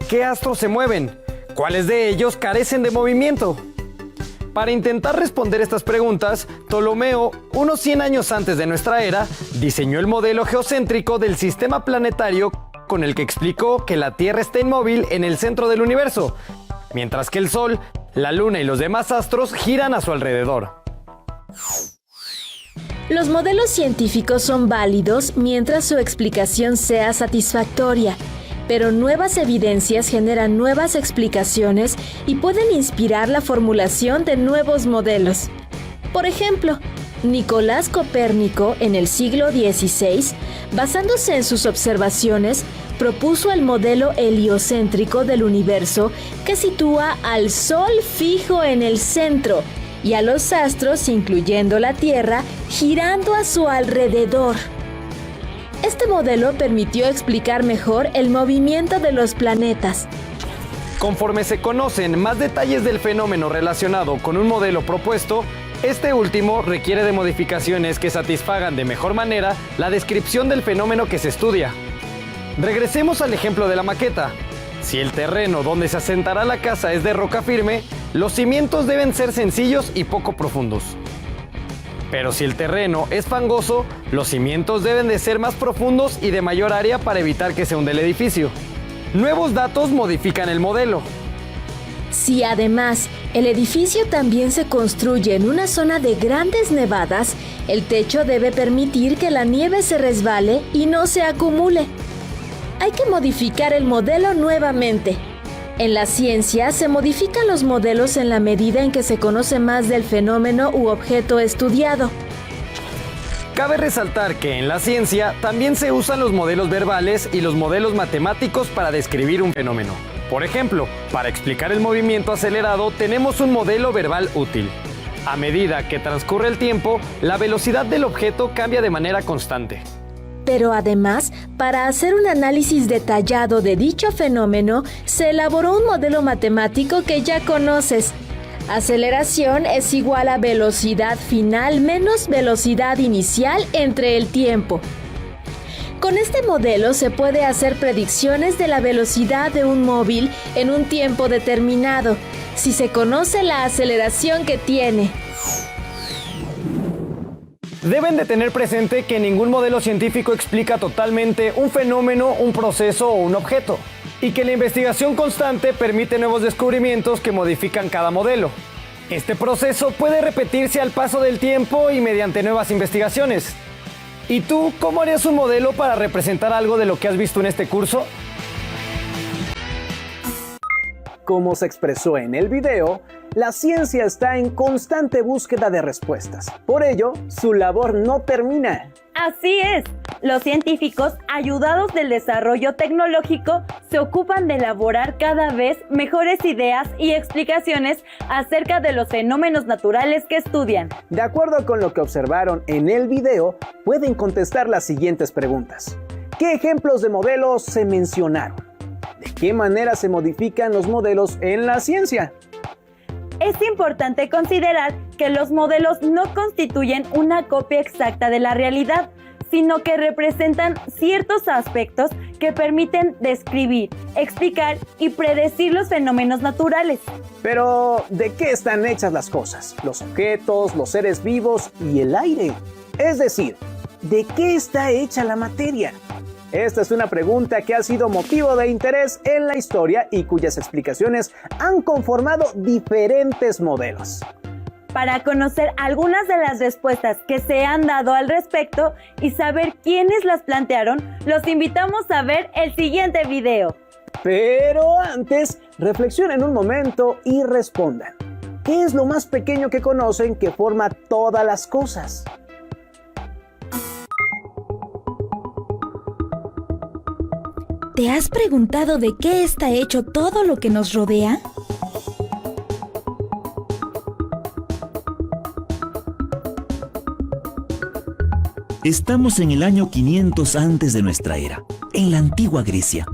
¿Qué astros se mueven? ¿Cuáles de ellos carecen de movimiento? Para intentar responder estas preguntas, Ptolomeo, unos 100 años antes de nuestra era, diseñó el modelo geocéntrico del sistema planetario con el que explicó que la Tierra está inmóvil en el centro del universo, mientras que el Sol, la Luna y los demás astros giran a su alrededor. Los modelos científicos son válidos mientras su explicación sea satisfactoria, pero nuevas evidencias generan nuevas explicaciones y pueden inspirar la formulación de nuevos modelos. Por ejemplo, Nicolás Copérnico, en el siglo XVI, basándose en sus observaciones, propuso el modelo heliocéntrico del universo que sitúa al Sol fijo en el centro y a los astros, incluyendo la Tierra, girando a su alrededor. Este modelo permitió explicar mejor el movimiento de los planetas. Conforme se conocen más detalles del fenómeno relacionado con un modelo propuesto, este último requiere de modificaciones que satisfagan de mejor manera la descripción del fenómeno que se estudia. Regresemos al ejemplo de la maqueta. Si el terreno donde se asentará la casa es de roca firme, los cimientos deben ser sencillos y poco profundos. Pero si el terreno es fangoso, los cimientos deben de ser más profundos y de mayor área para evitar que se hunda el edificio. Nuevos datos modifican el modelo. Si además el edificio también se construye en una zona de grandes nevadas, el techo debe permitir que la nieve se resbale y no se acumule. Hay que modificar el modelo nuevamente. En la ciencia se modifican los modelos en la medida en que se conoce más del fenómeno u objeto estudiado. Cabe resaltar que en la ciencia también se usan los modelos verbales y los modelos matemáticos para describir un fenómeno. Por ejemplo, para explicar el movimiento acelerado tenemos un modelo verbal útil. A medida que transcurre el tiempo, la velocidad del objeto cambia de manera constante. Pero además, para hacer un análisis detallado de dicho fenómeno, se elaboró un modelo matemático que ya conoces. Aceleración es igual a velocidad final menos velocidad inicial entre el tiempo. Con este modelo se puede hacer predicciones de la velocidad de un móvil en un tiempo determinado, si se conoce la aceleración que tiene. Deben de tener presente que ningún modelo científico explica totalmente un fenómeno, un proceso o un objeto, y que la investigación constante permite nuevos descubrimientos que modifican cada modelo. Este proceso puede repetirse al paso del tiempo y mediante nuevas investigaciones. ¿Y tú, cómo harías un modelo para representar algo de lo que has visto en este curso? Como se expresó en el video, la ciencia está en constante búsqueda de respuestas. Por ello, su labor no termina. Así es. Los científicos, ayudados del desarrollo tecnológico, se ocupan de elaborar cada vez mejores ideas y explicaciones acerca de los fenómenos naturales que estudian. De acuerdo con lo que observaron en el video, pueden contestar las siguientes preguntas. ¿Qué ejemplos de modelos se mencionaron? ¿De qué manera se modifican los modelos en la ciencia? Es importante considerar que los modelos no constituyen una copia exacta de la realidad, sino que representan ciertos aspectos que permiten describir, explicar y predecir los fenómenos naturales. Pero, ¿de qué están hechas las cosas? Los objetos, los seres vivos y el aire. Es decir, ¿de qué está hecha la materia? Esta es una pregunta que ha sido motivo de interés en la historia y cuyas explicaciones han conformado diferentes modelos. Para conocer algunas de las respuestas que se han dado al respecto y saber quiénes las plantearon, los invitamos a ver el siguiente video. Pero antes, reflexionen un momento y respondan. ¿Qué es lo más pequeño que conocen que forma todas las cosas? ¿Te has preguntado de qué está hecho todo lo que nos rodea? Estamos en el año 500 antes de nuestra era, en la antigua Grecia,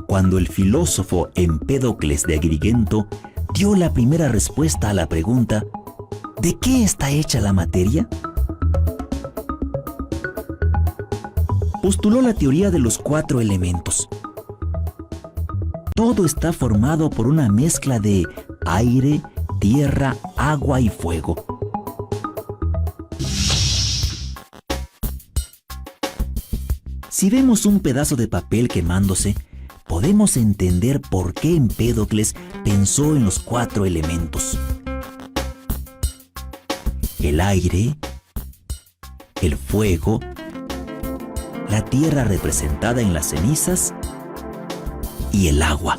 cuando el filósofo Empédocles de Agrigento dio la primera respuesta a la pregunta ¿de qué está hecha la materia? Postuló la teoría de los 4 elementos. Todo está formado por una mezcla de aire, tierra, agua y fuego. Si vemos un pedazo de papel quemándose, podemos entender por qué Empédocles pensó en los 4 elementos. El aire, el fuego, la tierra representada en las cenizas y el agua.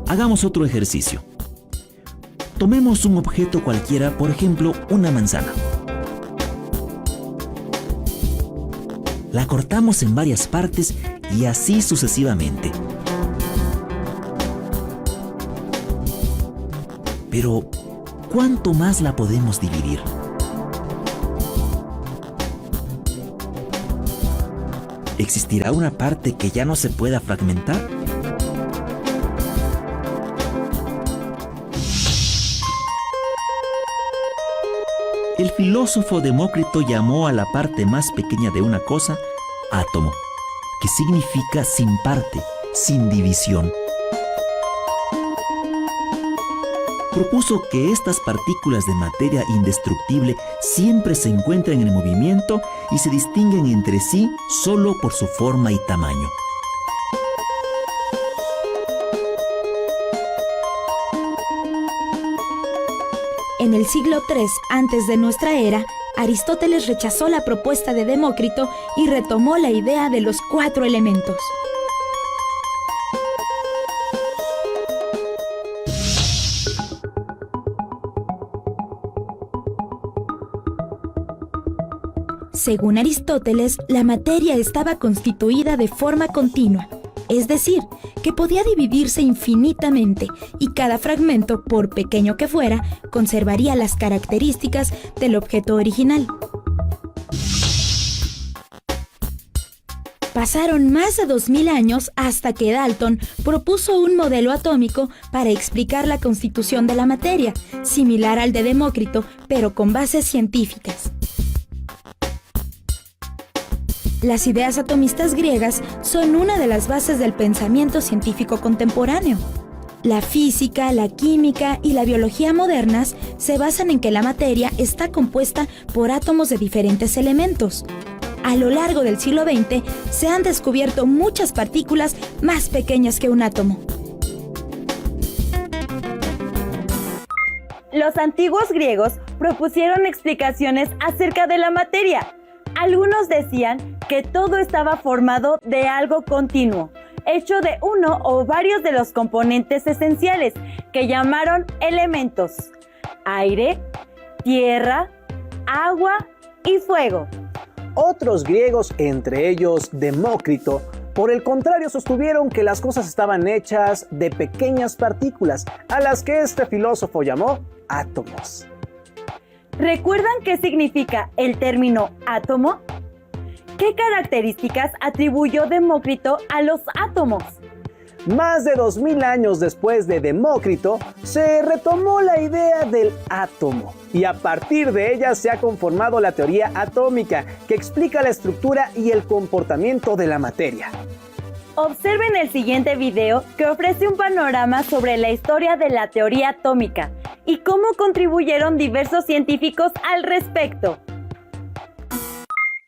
Hagamos otro ejercicio. Tomemos un objeto cualquiera, por ejemplo, una manzana. La cortamos en varias partes y así sucesivamente. Pero, ¿cuánto más la podemos dividir? ¿Existirá una parte que ya no se pueda fragmentar? El filósofo filósofo Demócrito llamó a la parte más pequeña de una cosa átomo, que significa sin parte, sin división. Propuso que estas partículas de materia indestructible siempre se encuentran en movimiento y se distinguen entre sí solo por su forma y tamaño. En el siglo III antes de nuestra era, Aristóteles rechazó la propuesta de Demócrito y retomó la idea de los 4 elementos. Según Aristóteles, la materia estaba constituida de forma continua, es decir, que podía dividirse infinitamente y cada fragmento, por pequeño que fuera, conservaría las características del objeto original. Pasaron más de 2000 años hasta que Dalton propuso un modelo atómico para explicar la constitución de la materia, similar al de Demócrito, pero con bases científicas. Las ideas atomistas griegas son una de las bases del pensamiento científico contemporáneo. La física, la química y la biología modernas se basan en que la materia está compuesta por átomos de diferentes elementos. A lo largo del siglo XX se han descubierto muchas partículas más pequeñas que un átomo. Los antiguos griegos propusieron explicaciones acerca de la materia. Algunos decían que todo estaba formado de algo continuo, hecho de uno o varios de los componentes esenciales, que llamaron elementos: aire, tierra, agua y fuego. Otros griegos, entre ellos Demócrito, por el contrario, sostuvieron que las cosas estaban hechas de pequeñas partículas, a las que este filósofo llamó átomos. ¿Recuerdan qué significa el término átomo? ¿Qué características atribuyó Demócrito a los átomos? Más de 2000 años después de Demócrito, se retomó la idea del átomo y a partir de ella se ha conformado la teoría atómica, que explica la estructura y el comportamiento de la materia. Observen el siguiente video, que ofrece un panorama sobre la historia de la teoría atómica y cómo contribuyeron diversos científicos al respecto.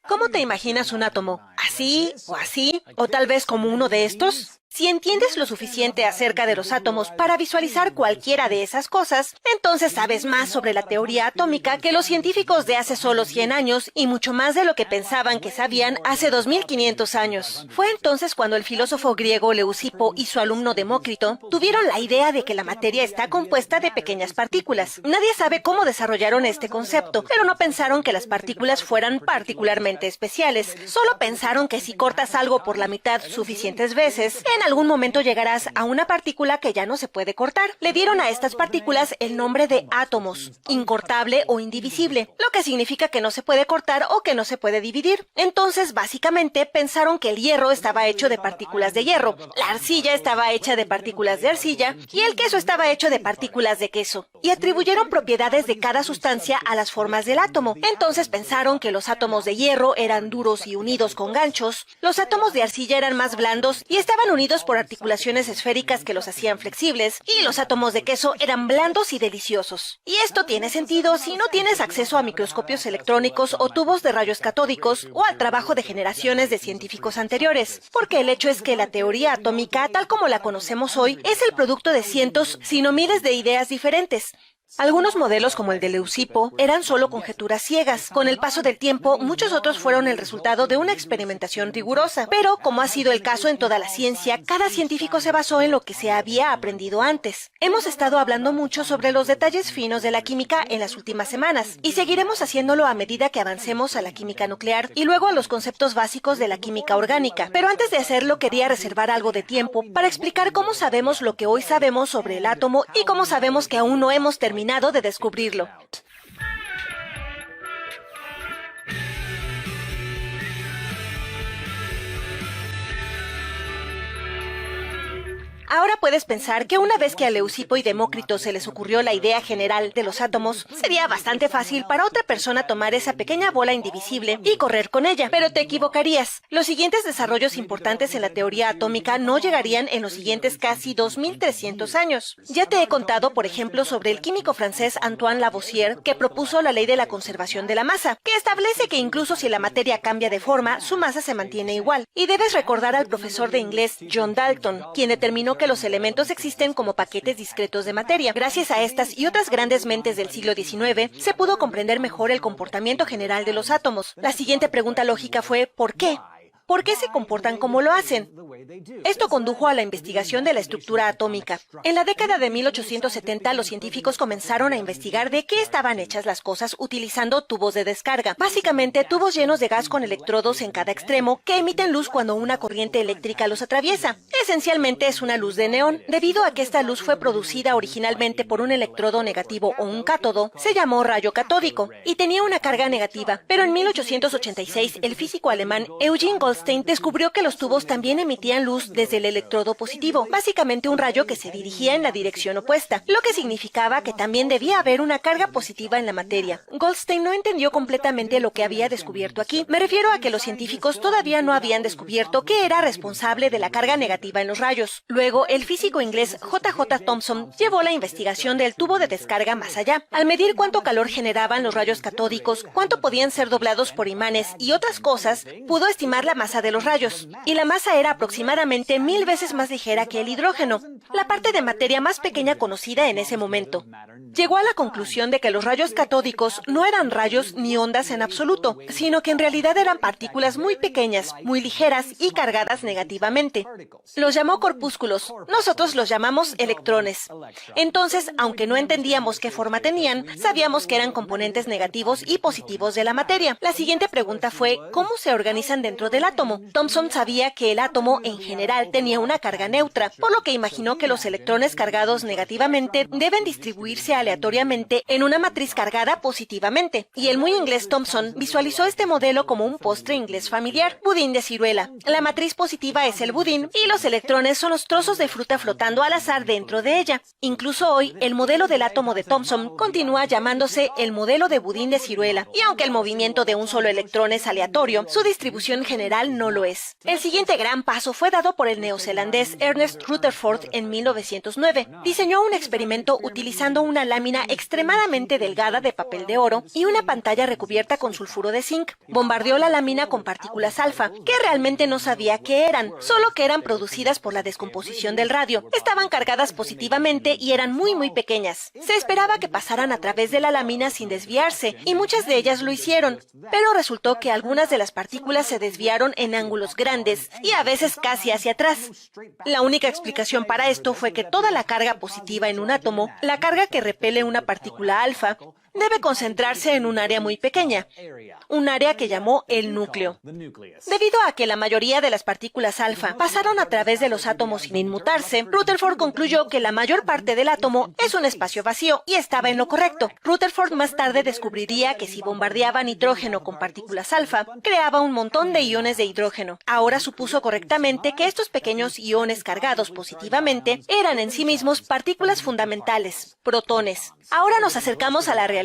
¿Cómo te imaginas un átomo? ¿Así o así? ¿O tal vez como uno de estos? Si entiendes lo suficiente acerca de los átomos para visualizar cualquiera de esas cosas, entonces sabes más sobre la teoría atómica que los científicos de hace solo 100 años y mucho más de lo que pensaban que sabían hace 2500 años. Fue entonces cuando el filósofo griego Leucipo y su alumno Demócrito tuvieron la idea de que la materia está compuesta de pequeñas partículas. Nadie sabe cómo desarrollaron este concepto, pero no pensaron que las partículas fueran particularmente especiales. Solo pensaron que si cortas algo por la mitad suficientes veces, en algún momento llegarás a una partícula que ya no se puede cortar. Le dieron a estas partículas el nombre de átomos, incortable o indivisible, lo que significa que no se puede cortar o que no se puede dividir. Entonces, básicamente, pensaron que el hierro estaba hecho de partículas de hierro, la arcilla estaba hecha de partículas de arcilla y el queso estaba hecho de partículas de queso. Y atribuyeron propiedades de cada sustancia a las formas del átomo. Entonces pensaron que los átomos de hierro eran duros y unidos con ganchos, los átomos de arcilla eran más blandos y estaban unidos por articulaciones esféricas que los hacían flexibles, y los átomos de queso eran blandos y deliciosos. Y esto tiene sentido si no tienes acceso a microscopios electrónicos o tubos de rayos catódicos o al trabajo de generaciones de científicos anteriores, porque el hecho es que la teoría atómica, tal como la conocemos hoy, es el producto de cientos, si no miles de ideas diferentes. Algunos modelos, como el de Leucipo, eran solo conjeturas ciegas. Con el paso del tiempo, muchos otros fueron el resultado de una experimentación rigurosa. Pero, como ha sido el caso en toda la ciencia, cada científico se basó en lo que se había aprendido antes. Hemos estado hablando mucho sobre los detalles finos de la química en las últimas semanas, y seguiremos haciéndolo a medida que avancemos a la química nuclear y luego a los conceptos básicos de la química orgánica. Pero antes de hacerlo, quería reservar algo de tiempo para explicar cómo sabemos lo que hoy sabemos sobre el átomo y cómo sabemos que aún no hemos terminado de descubrirlo. Ahora puedes pensar que una vez que a Leucipo y Demócrito se les ocurrió la idea general de los átomos, sería bastante fácil para otra persona tomar esa pequeña bola indivisible y correr con ella. Pero te equivocarías. Los siguientes desarrollos importantes en la teoría atómica no llegarían en los siguientes casi 2300 años. Ya te he contado, por ejemplo, sobre el químico francés Antoine Lavoisier, que propuso la ley de la conservación de la masa, que establece que incluso si la materia cambia de forma, su masa se mantiene igual. Y debes recordar al profesor de inglés John Dalton, quien determinó que los elementos existen como paquetes discretos de materia. Gracias a estas y otras grandes mentes del siglo XIX, se pudo comprender mejor el comportamiento general de los átomos. La siguiente pregunta lógica fue ¿por qué? ¿Por qué se comportan como lo hacen? Esto condujo a la investigación de la estructura atómica. En la década de 1870, los científicos comenzaron a investigar de qué estaban hechas las cosas utilizando tubos de descarga. Básicamente, tubos llenos de gas con electrodos en cada extremo que emiten luz cuando una corriente eléctrica los atraviesa. Esencialmente es una luz de neón. Debido a que esta luz fue producida originalmente por un electrodo negativo o un cátodo, se llamó rayo catódico y tenía una carga negativa. Pero en 1886, el físico alemán Eugen Goldstein descubrió que los tubos también emitían luz desde el electrodo positivo, básicamente un rayo que se dirigía en la dirección opuesta, lo que significaba que también debía haber una carga positiva en la materia. Goldstein no entendió completamente lo que había descubierto aquí. Me refiero a que los científicos todavía no habían descubierto qué era responsable de la carga negativa en los rayos. Luego, el físico inglés J.J. Thomson llevó la investigación del tubo de descarga más allá. Al medir cuánto calor generaban los rayos catódicos, cuánto podían ser doblados por imanes y otras cosas, pudo estimar la masa de los rayos. Y la masa era aproximadamente 1000 veces más ligera que el hidrógeno, la parte de materia más pequeña conocida en ese momento. Llegó a la conclusión de que los rayos catódicos no eran rayos ni ondas en absoluto, sino que en realidad eran partículas muy pequeñas, muy ligeras y cargadas negativamente. Los llamó corpúsculos, nosotros los llamamos electrones. Entonces, aunque no entendíamos qué forma tenían, sabíamos que eran componentes negativos y positivos de la materia. La siguiente pregunta fue, ¿cómo se organizan dentro del átomo? Thomson sabía que el átomo en general tenía una carga neutra, por lo que imaginó que los electrones cargados negativamente deben distribuirse aleatoriamente en una matriz cargada positivamente. Y el muy inglés Thomson visualizó este modelo como un postre inglés familiar, budín de ciruela. La matriz positiva es el budín y los electrones son los trozos de fruta flotando al azar dentro de ella. Incluso hoy, el modelo del átomo de Thomson continúa llamándose el modelo de budín de ciruela, y aunque el movimiento de un solo electrón es aleatorio, su distribución general no lo es. El siguiente gran paso fue dado por el neozelandés Ernest Rutherford en 1909. Diseñó un experimento utilizando una lámina extremadamente delgada de papel de oro y una pantalla recubierta con sulfuro de zinc. Bombardeó la lámina con partículas alfa, que realmente no sabía qué eran, solo que eran producidas por la descomposición del radio. Estaban cargadas positivamente y eran muy pequeñas. Se esperaba que pasaran a través de la lámina sin desviarse, y muchas de ellas lo hicieron, pero resultó que algunas de las partículas se desviaron en ángulos grandes y a veces casi hacia atrás. La única explicación para esto fue que toda la carga positiva en un átomo, la carga que repele una partícula alfa, debe concentrarse en un área muy pequeña, un área que llamó el núcleo. Debido a que la mayoría de las partículas alfa pasaron a través de los átomos sin inmutarse, Rutherford concluyó que la mayor parte del átomo es un espacio vacío, y estaba en lo correcto. Rutherford más tarde descubriría que si bombardeaba nitrógeno con partículas alfa, creaba un montón de iones de hidrógeno. Ahora supuso correctamente que estos pequeños iones cargados positivamente eran en sí mismos partículas fundamentales, protones. Ahora nos acercamos a la realidad.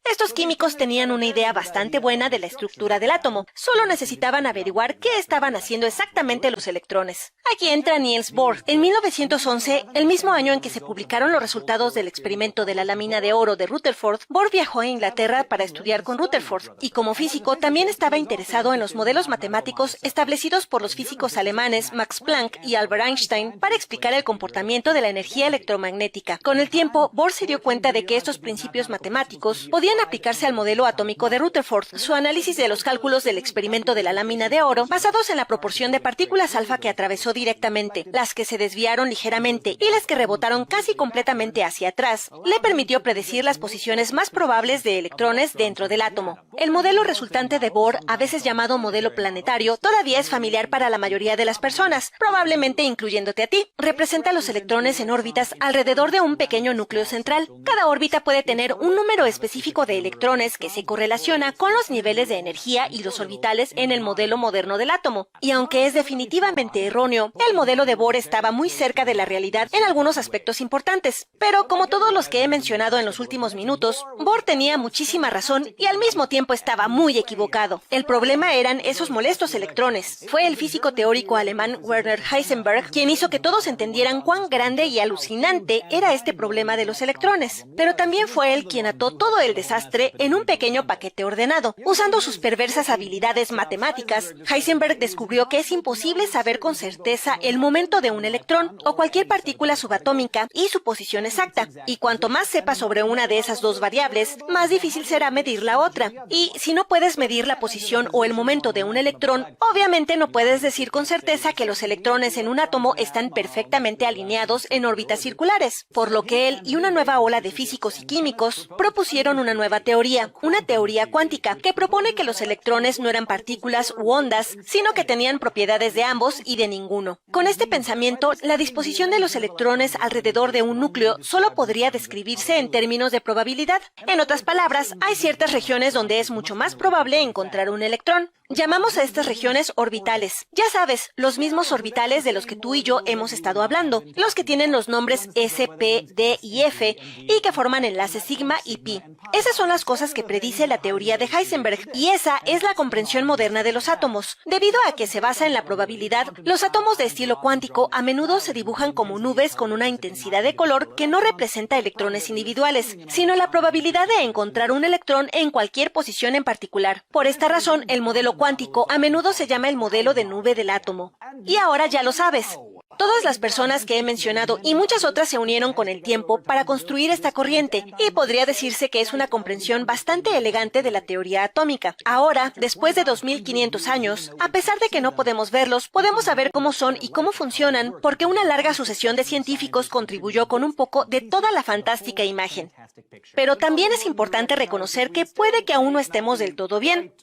Estos químicos tenían una idea bastante buena de la estructura del átomo, solo necesitaban averiguar qué estaban haciendo exactamente los electrones. Aquí entra Niels Bohr. En 1911, el mismo año en que se publicaron los resultados del experimento de la lámina de oro de Rutherford, Bohr viajó a Inglaterra para estudiar con Rutherford, y como físico también estaba interesado en los modelos matemáticos establecidos por los físicos alemanes Max Planck y Albert Einstein para explicar el comportamiento de la energía electromagnética. Con el tiempo, Bohr se dio cuenta de que estos principios matemáticos podían aplicarse al modelo atómico de Rutherford. Su análisis de los cálculos del experimento de la lámina de oro, basados en la proporción de partículas alfa que atravesó directamente, las que se desviaron ligeramente y las que rebotaron casi completamente hacia atrás, le permitió predecir las posiciones más probables de electrones dentro del átomo. El modelo resultante de Bohr, a veces llamado modelo planetario, todavía es familiar para la mayoría de las personas, probablemente incluyéndote a ti. Representa los electrones en órbitas alrededor de un pequeño núcleo central. Cada órbita puede tener un número específico de electrones que se correlaciona con los niveles de energía y los orbitales en el modelo moderno del átomo. Y aunque es definitivamente erróneo, el modelo de Bohr estaba muy cerca de la realidad en algunos aspectos importantes. Pero como todos los que he mencionado en los últimos minutos, Bohr tenía muchísima razón y al mismo tiempo estaba muy equivocado. El problema eran esos molestos electrones. Fue el físico teórico alemán Werner Heisenberg quien hizo que todos entendieran cuán grande y alucinante era este problema de los electrones. Pero también fue él quien ató todo el desastre en un pequeño paquete ordenado. Usando sus perversas habilidades matemáticas, Heisenberg descubrió que es imposible saber con certeza el momento de un electrón o cualquier partícula subatómica y su posición exacta. Y cuanto más sepas sobre una de esas dos variables, más difícil será medir la otra. Y si no puedes medir la posición o el momento de un electrón, obviamente no puedes decir con certeza que los electrones en un átomo están perfectamente alineados en órbitas circulares, por lo que él y una nueva ola de físicos y químicos propusieron una nueva teoría, una teoría cuántica, que propone que los electrones no eran partículas u ondas, sino que tenían propiedades de ambos y de ninguno. Con este pensamiento, la disposición de los electrones alrededor de un núcleo solo podría describirse en términos de probabilidad. En otras palabras, hay ciertas regiones donde es mucho más probable encontrar un electrón. Llamamos a estas regiones orbitales. Ya sabes, los mismos orbitales de los que tú y yo hemos estado hablando, los que tienen los nombres S, P, D y F y que forman enlaces sigma y pi. Esas son las cosas que predice la teoría de Heisenberg y esa es la comprensión moderna de los átomos. Debido a que se basa en la probabilidad, los átomos de estilo cuántico a menudo se dibujan como nubes con una intensidad de color que no representa electrones individuales, sino la probabilidad de encontrar un electrón en cualquier posición en particular. Por esta razón, el modelo cuántico a menudo se llama el modelo de nube del átomo. Y ahora ya lo sabes. Todas las personas que he mencionado y muchas otras se unieron con el tiempo para construir esta corriente y podría decirse que es una comprensión bastante elegante de la teoría atómica. Ahora, después de 2500 años, a pesar de que no podemos verlos, podemos saber cómo son y cómo funcionan porque una larga sucesión de científicos contribuyó con un poco de toda la fantástica imagen. Pero también es importante reconocer que puede que aún no estemos del todo bien.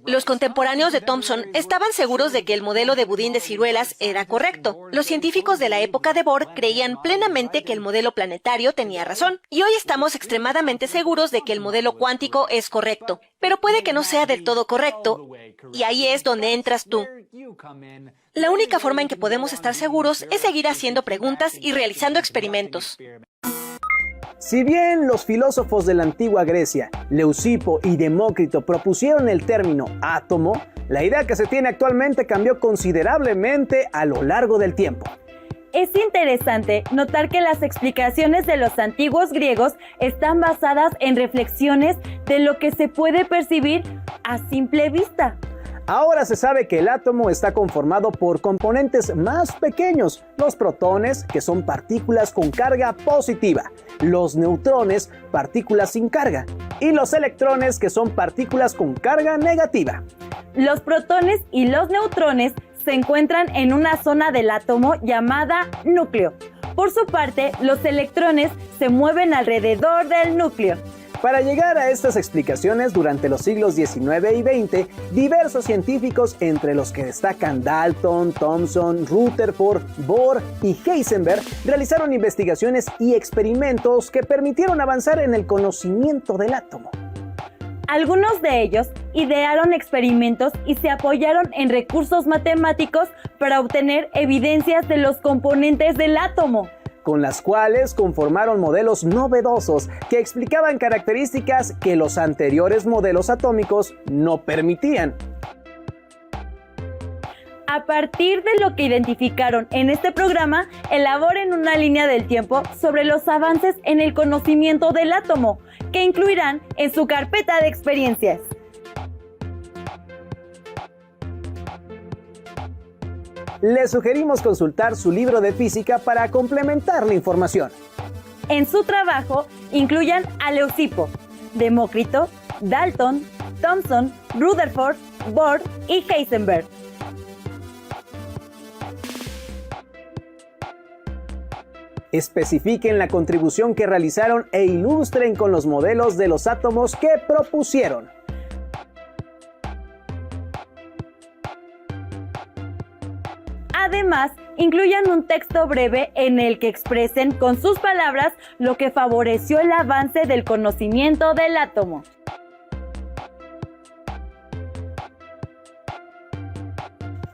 Los contemporáneos de Thomson estaban seguros de que el modelo de budín de ciruelas era correcto. Los científicos de la época de Bohr creían plenamente que el modelo planetario tenía razón. Y hoy estamos extremadamente seguros de que el modelo cuántico es correcto. Pero puede que no sea del todo correcto. Y ahí es donde entras tú. La única forma en que podemos estar seguros es seguir haciendo preguntas y realizando experimentos. Si bien los filósofos de la antigua Grecia, Leucipo y Demócrito, propusieron el término átomo, la idea que se tiene actualmente cambió considerablemente a lo largo del tiempo. Es interesante notar que las explicaciones de los antiguos griegos están basadas en reflexiones de lo que se puede percibir a simple vista. Ahora se sabe que el átomo está conformado por componentes más pequeños, los protones, que son partículas con carga positiva, los neutrones, partículas sin carga, y los electrones, que son partículas con carga negativa. Los protones y los neutrones se encuentran en una zona del átomo llamada núcleo. Por su parte, los electrones se mueven alrededor del núcleo. Para llegar a estas explicaciones, durante los siglos XIX y XX, diversos científicos, entre los que destacan Dalton, Thomson, Rutherford, Bohr y Heisenberg, realizaron investigaciones y experimentos que permitieron avanzar en el conocimiento del átomo. Algunos de ellos idearon experimentos y se apoyaron en recursos matemáticos para obtener evidencias de los componentes del átomo, con las cuales conformaron modelos novedosos que explicaban características que los anteriores modelos atómicos no permitían. A partir de lo que identificaron en este programa, elaboren una línea del tiempo sobre los avances en el conocimiento del átomo, que incluirán en su carpeta de experiencias. Les sugerimos consultar su libro de física para complementar la información. En su trabajo incluyan a Leucipo, Demócrito, Dalton, Thomson, Rutherford, Bohr y Heisenberg. Especifiquen la contribución que realizaron e ilustren con los modelos de los átomos que propusieron. Además, incluyan un texto breve en el que expresen con sus palabras lo que favoreció el avance del conocimiento del átomo.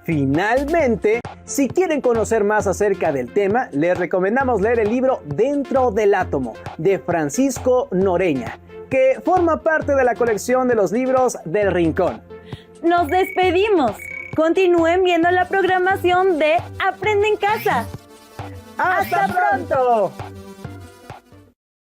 Finalmente, si quieren conocer más acerca del tema, les recomendamos leer el libro Dentro del átomo, de Francisco Noreña, que forma parte de la colección de los libros del Rincón. Nos despedimos. Continúen viendo la programación de Aprende en Casa. ¡Hasta pronto!